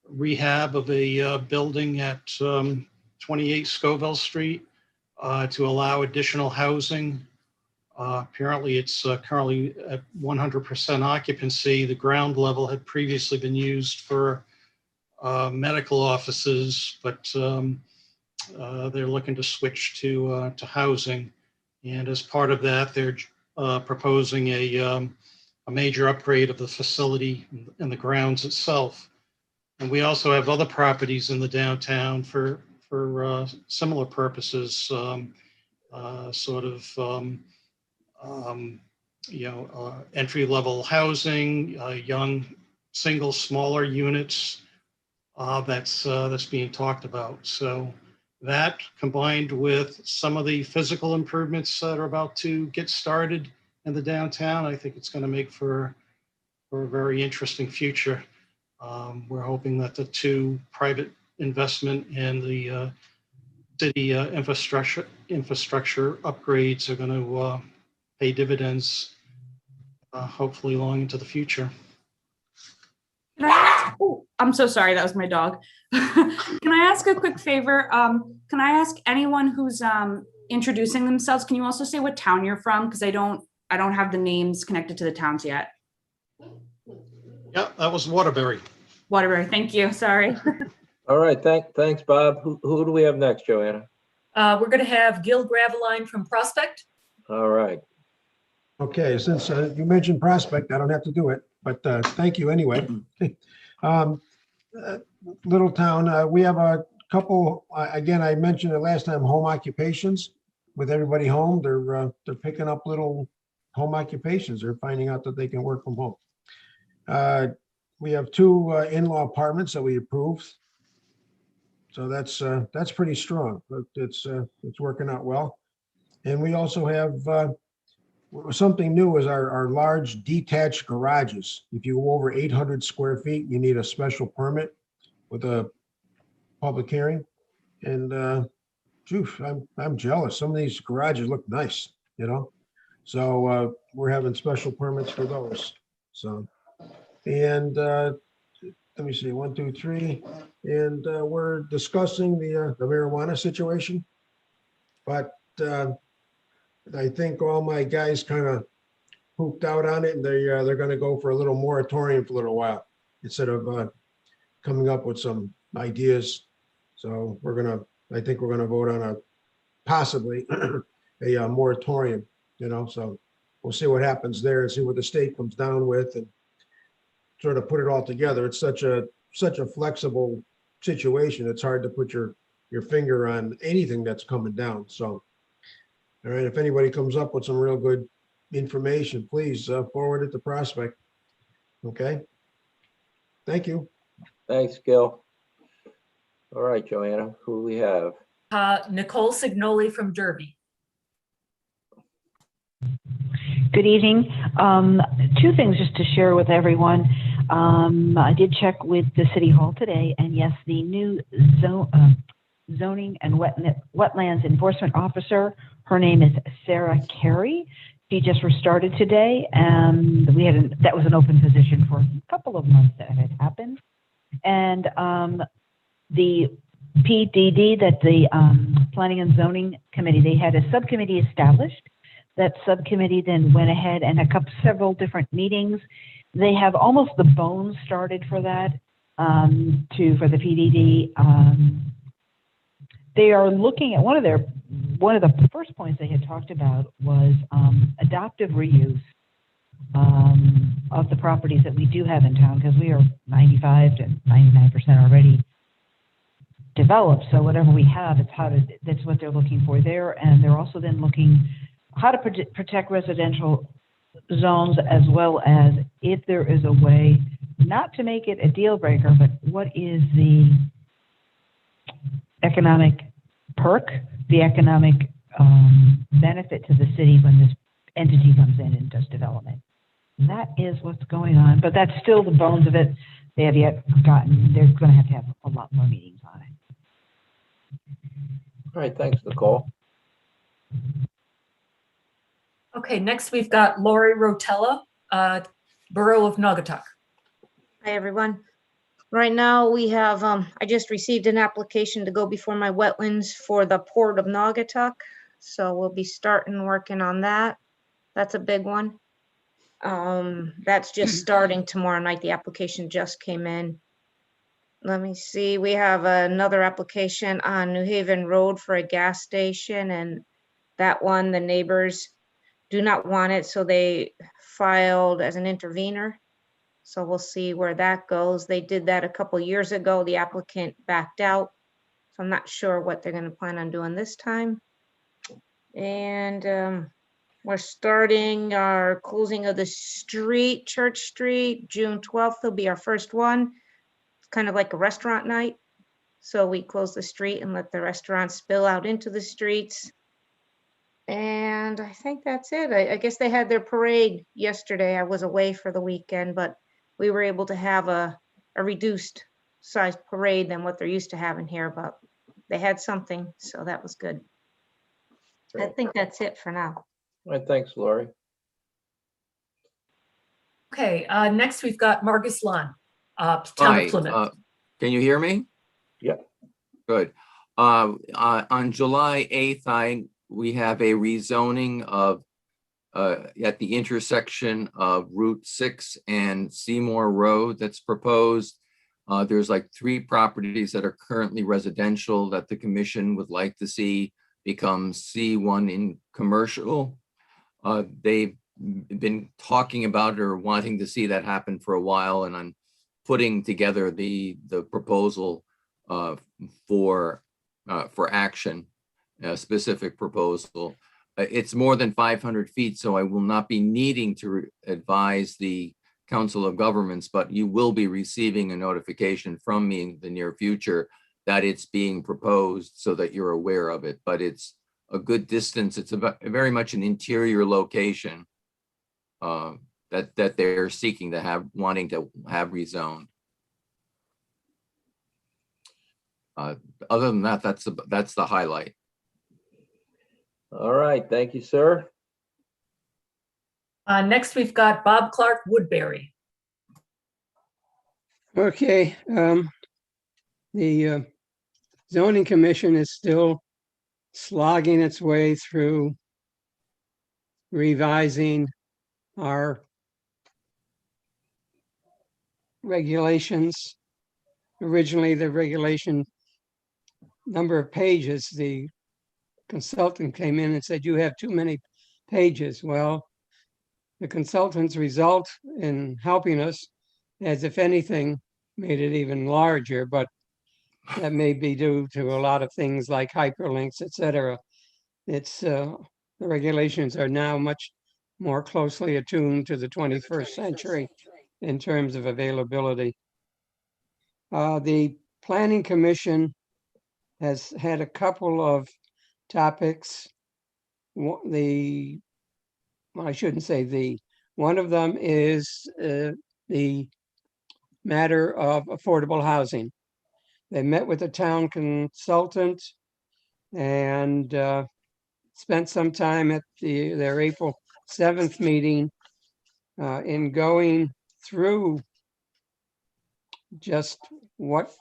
rehab of a building at 28 Scoville Street to allow additional housing. Apparently it's currently at 100% occupancy. The ground level had previously been used for medical offices, but they're looking to switch to housing. And as part of that, they're proposing a major upgrade of the facility and the grounds itself. And we also have other properties in the downtown for similar purposes, sort of entry-level housing, young, single, smaller units that's being talked about. So that, combined with some of the physical improvements that are about to get started in the downtown, I think it's going to make for a very interesting future. We're hoping that the two private investment and the city infrastructure upgrades are going to pay dividends, hopefully long into the future. Can I ask, oh, I'm so sorry, that was my dog. Can I ask a quick favor? Can I ask anyone who's introducing themselves, can you also say what town you're from? Because I don't have the names connected to the towns yet. Yeah, that was Waterbury. Waterbury, thank you, sorry. All right, thanks, Bob. Who do we have next, Joanna? We're going to have Gil Graveline from Prospect. All right. Okay, since you mentioned Prospect, I don't have to do it, but thank you anyway. Little town, we have a couple, again, I mentioned it last time, home occupations. With everybody home, they're picking up little home occupations. They're finding out that they can work from home. We have two in-law apartments that we approved. So that's pretty strong. It's working out well. And we also have something new is our large detached garages. If you go over 800 square feet, you need a special permit with a public hearing. And I'm jealous. Some of these garages look nice, you know? So we're having special permits for those. So, and let me see, 1, 2, 3. And we're discussing the marijuana situation. But I think all my guys kind of pooped out on it, and they're gonna go for a little moratorium for a little while instead of coming up with some ideas. So I think we're gonna vote on a possibly a moratorium, so we'll see what happens there and see what the state comes down with and sort of put it all together. It's such a flexible situation. It's hard to put your finger on anything that's coming down. So, all right, if anybody comes up with some real good information, please forward it to Prospect. Okay. Thank you. Thanks, Gil. All right, Joanna, who do we have? Nicole Signoli from Derby. Good evening. Two things just to share with everyone. I did check with the City Hall today, and yes, the new zoning and wetlands enforcement officer, her name is Sarah Carey. She just restarted today, and that was an open position for a couple of months that had happened. And the PDD, that the Planning and Zoning Committee, they had a subcommittee established. That subcommittee then went ahead and several different meetings. They have almost the bones started for that, for the PDD. They are looking at one of the first points they had talked about was adaptive reuse of the properties that we do have in town, because we are 95 to 99% already developed. So whatever we have, that's what they're looking for there. And they're also then looking how to protect residential zones, as well as if there is a way not to make it a deal breaker, but what is the economic perk, the economic benefit to the city when this entity comes in and does development. And that is what's going on, but that's still the bones of it. They have yet gotten, they're going to have a lot more meetings on it. All right, thanks, Nicole. Okay, next we've got Lori Rotella, Borough of Naugatuck. Hi, everyone. Right now we have, I just received an application to go before my wetlands for the Port of Naugatuck. So we'll be starting working on that. That's a big one. That's just starting tomorrow night. The application just came in. Let me see. We have another application on New Haven Road for a gas station, and that one, the neighbors do not want it, so they filed as an intervener. So we'll see where that goes. They did that a couple years ago. The applicant backed out, so I'm not sure what they're going to plan on doing this time. And we're starting our closing of the street, Church Street, June 12th will be our first one. It's kind of like a restaurant night. So we close the street and let the restaurants spill out into the streets. And I think that's it. I guess they had their parade yesterday. I was away for the weekend, but we were able to have a reduced size parade than what they're used to having here, but they had something, so that was good. I think that's it for now. All right, thanks, Lori. Okay, next we've got Marcus Lund, Town Hi, of Plymouth. can you hear me? Yeah. Good. On July 8th, we have a rezoning of at the intersection of Route 6 and Seymour Road that's proposed. There's like 3 properties that are currently residential that the commission would like to see become C1 in commercial. They've been talking about or wanting to see that happen for a while, and I'm putting together the proposal for action, a specific proposal. It's more than 500 feet, so I will not be needing to advise the Council of Governments, but you will be receiving a notification from me in the near future that it's being proposed so that you're aware of it. But it's a good distance. It's about very much an interior location that they're seeking to have, wanting to have rezoned. Other than that, that's the highlight. All right, thank you, sir. Next we've got Bob Clark Woodbury. Okay, the zoning commission is still slogging its way through revising our regulations. Originally, the regulation number of pages, the consultant came in and said, you have too many pages. Well, the consultant's result in helping us, as if anything, made it even larger, but that may be due to a lot of things like hyperlinks, et cetera. It's the regulations are now much more closely attuned to the 21st century in terms of availability. The Planning Commission has had a couple of topics. One of them is the matter of affordable housing. They met with the town consultant and spent some time at their April 7th meeting in going through just what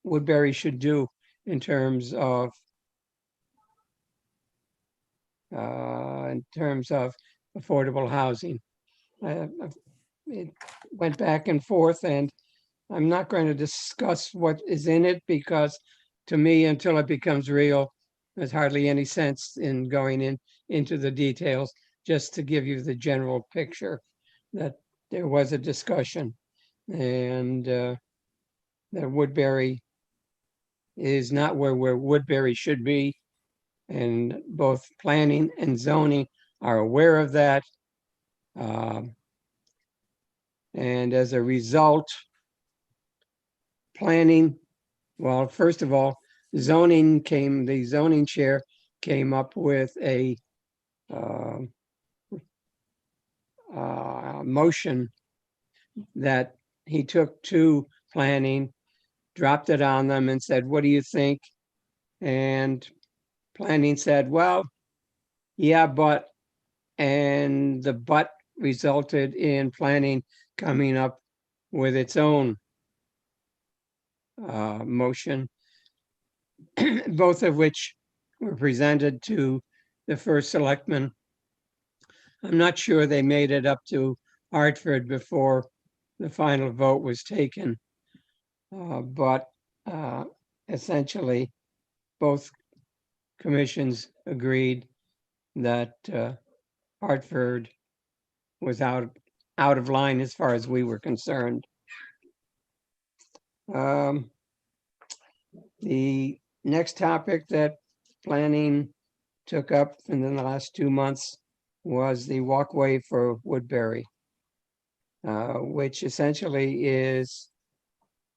Woodbury should do in terms of affordable housing. It went back and forth, and I'm not going to discuss what is in it because to me, until it becomes real, there's hardly any sense in going into the details, just to give you the general picture that there was a discussion and that Woodbury is not where Woodbury should be. And both planning and zoning are aware of that. And as a result, planning, well, first of all, the zoning chair came up with a motion that he took to planning, dropped it on them and said, what do you think? And planning said, well, yeah, but, and the but resulted in planning coming up with its own motion, both of which were presented to the first selectman. I'm not sure they made it up to Hartford before the final vote was taken, but essentially both commissions agreed that Hartford was out of line as far as we were concerned. The next topic that planning took up in the last 2 months was the walkway for Woodbury, which essentially is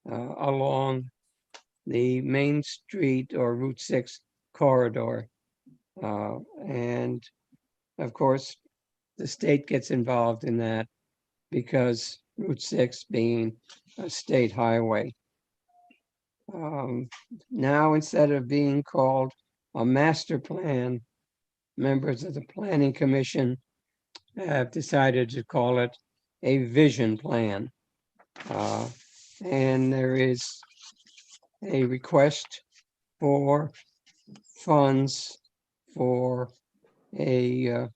along the Main Street or Route 6 corridor. And of course, the state gets involved in that because Route 6 being a state highway. Now, instead of being called a master plan, members of the Planning Commission have decided to call it a vision plan. And there is a request for funds for an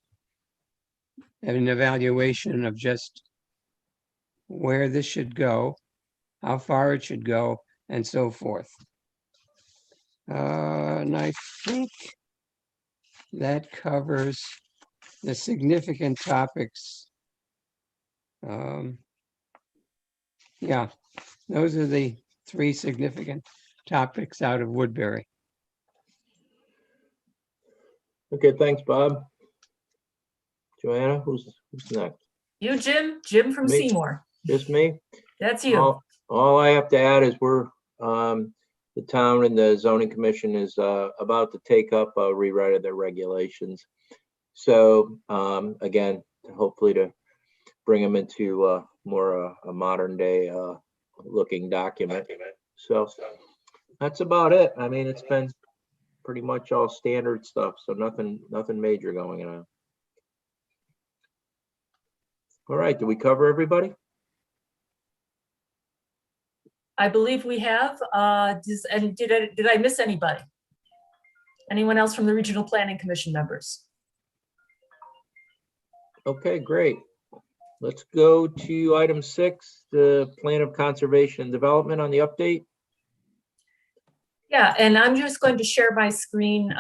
evaluation of just where this should go, how far it should go, and so forth. And I think that covers the significant topics. Yeah, those are the 3 significant topics out of Woodbury. Okay, thanks, Bob. Joanna, who's next? You, Jim? Jim from Me. Seymour. Just me? That's you. All I have to add is we're, the town and the zoning commission is about to take up a rewrite of their regulations. So again, hopefully to bring them into more a modern day looking document. So that's about it. I mean, it's been pretty much all standard stuff. So nothing major going on. All right, did we cover everybody? I believe we have. And did I miss anybody? Anyone else from the Regional Planning Commission members? Okay, great. let's go to item 6, the Plan of Conservation and Development on the update. Yeah, and I'm just going to share my screen,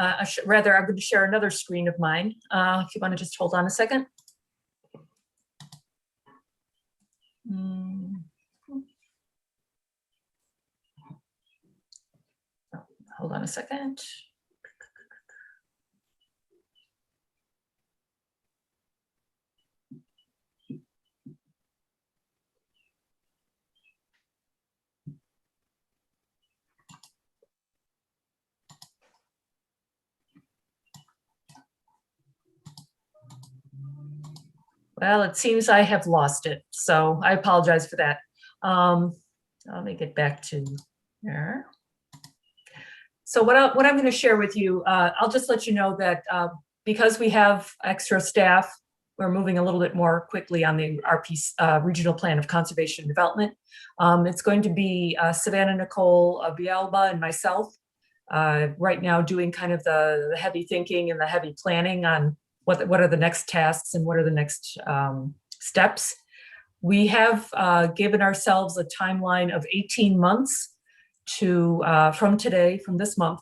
rather, I'm going to share another screen of mine. If you want to just hold on a second. Hold on a second. Well, it seems I have lost it, so I apologize for that. Let me get back to there. So what I'm going to share with you, I'll just let you know that because we have extra staff, we're moving a little bit more quickly on the RP Regional Plan of Conservation and Development. It's going to be Savannah, Nicole, Bialba, and myself right now doing kind of the heavy thinking and the heavy planning on what are the next tasks and what are the next steps. We have given ourselves a timeline of 18 months to from today, from this month,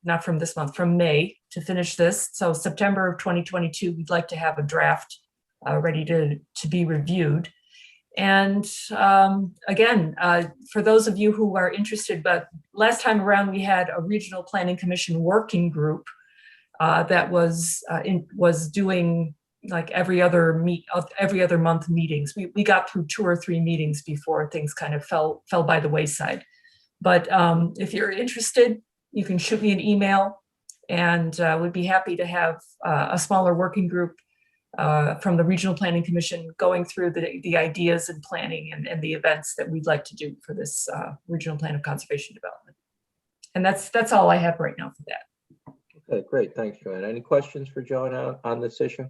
not from this month, from May to finish this. So September of 2022, we'd like to have a draft ready to be reviewed. And again, for those of you who are interested, but last time around we had a Regional Planning Commission working group that was doing like every other month meetings. We got through 2 or 3 meetings before things kind of fell by the wayside. But if you're interested, you can shoot me an email, and we'd be happy to have a smaller working group from the Regional Planning Commission going through the ideas and planning and the events that we'd like to do for this Regional Plan of Conservation Development. And that's all I have right now for that. Okay, great. Thanks, Joanna. Any questions for Joanna on this issue?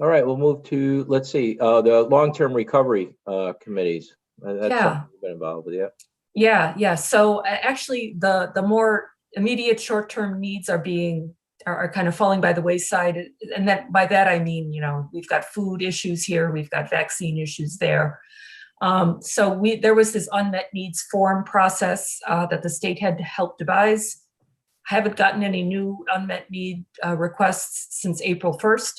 All right, we'll move to, let's see, the long-term recovery committees. That's something you've been involved with, yeah? Yeah. So actually, the more immediate short-term needs are kind of falling by the wayside, and that by that I mean, we've got food issues here, we've got vaccine issues there. So there was this unmet needs form process that the state had to help devise. I haven't gotten any new unmet need requests since April 1st.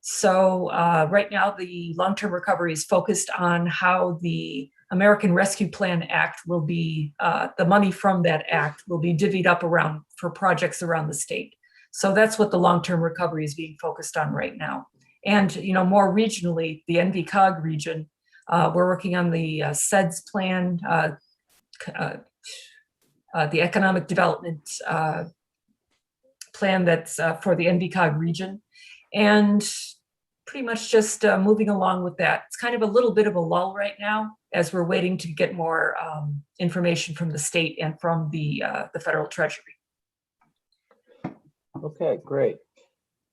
So right now, the long-term recovery is focused on how the American Rescue Plan Act will be, the money from that act will be divvied up around for projects around the state. So that's what the long-term recovery is being focused on right now. And, more regionally, the NVCOG region, we're working on the SEDS plan, the economic development plan that's for the NVCOG region. And pretty much just moving along with that. It's kind of a little bit of a lull right now as we're waiting to get more information from the state and from the federal treasury. Okay, great.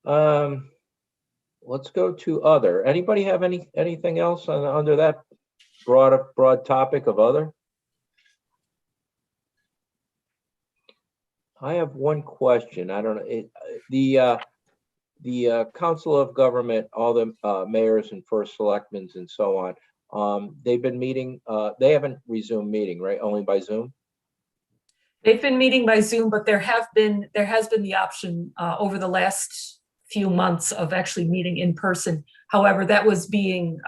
Let's go to other. Anybody have anything else under that broad topic of other? I have one question. I don't know. The Council of Government, all the mayors and first selectmen and so on, they've been meeting. They haven't resumed meeting, right? Only by Zoom. They've been meeting by Zoom, but there has been the option over the last few months of actually meeting in person. However, that was being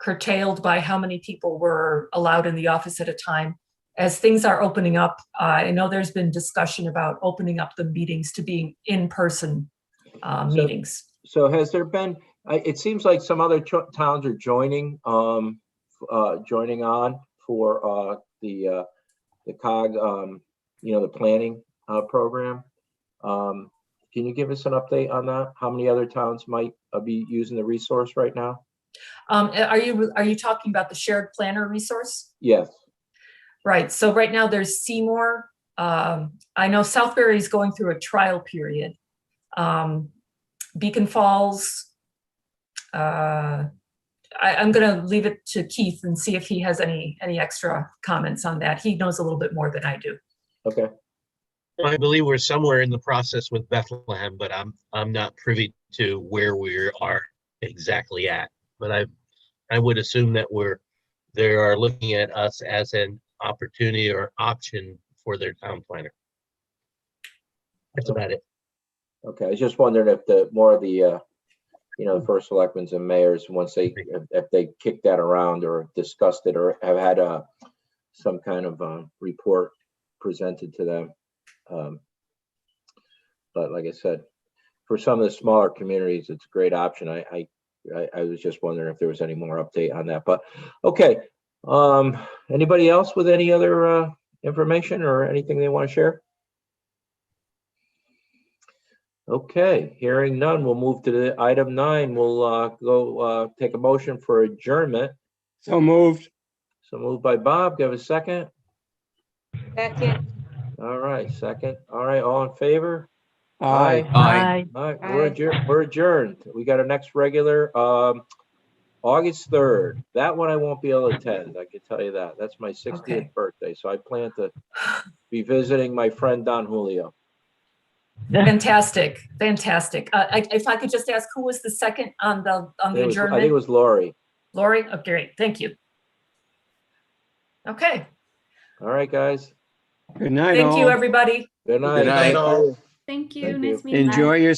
curtailed by how many people were allowed in the office at a time. As things are opening up, I know there's been discussion about opening up the meetings to being in-person meetings. So has there been? It seems like some other towns are joining on for the COG, the planning program. Can you give us an update on that? How many other towns might be using the resource right now? Are you talking about the shared planner resource? Yes. Right. So right now there's Seymour. I know Southbury is going through a trial period. Beacon Falls. I'm going to leave it to Keith and see if he has any extra comments on that. He knows a little bit more than I do. Okay. I believe we're somewhere in the process with Bethlehem, but I'm not privy to where we are exactly at. But I would assume that they are looking at us as an opportunity or option for their town planner. That's about it. Okay, I was just wondering if the more of the the first selectmen and mayors, once if they kick that around or discussed it or have had some kind of report presented to them. But like I said, for some of the smaller communities, it's a great option. I was just wondering if there was any more update on that. But okay, anybody else with any other information or anything they want to share? Okay, hearing none, we'll move to the item 9. We'll go take a motion for adjournment. So moved. So moved by Bob. Give a second. Second. All right, second. All right, all in favor? Aye. Aye. All right, Aye. we're adjourned. We got our next regular August 3rd. That one I won't be able to attend. I can tell you that. That's my 60th Okay. birthday. So I plan to be visiting my friend Don Julio. Fantastic, fantastic. If I could just ask, who was the second on the I think it adjournment? was Lori. Lori? Oh, great, thank you. Okay, All right, guys. Good night, thank you, all. everybody. Good night. Good night. all. Thank you. Thank Nice you. meeting you. Enjoy your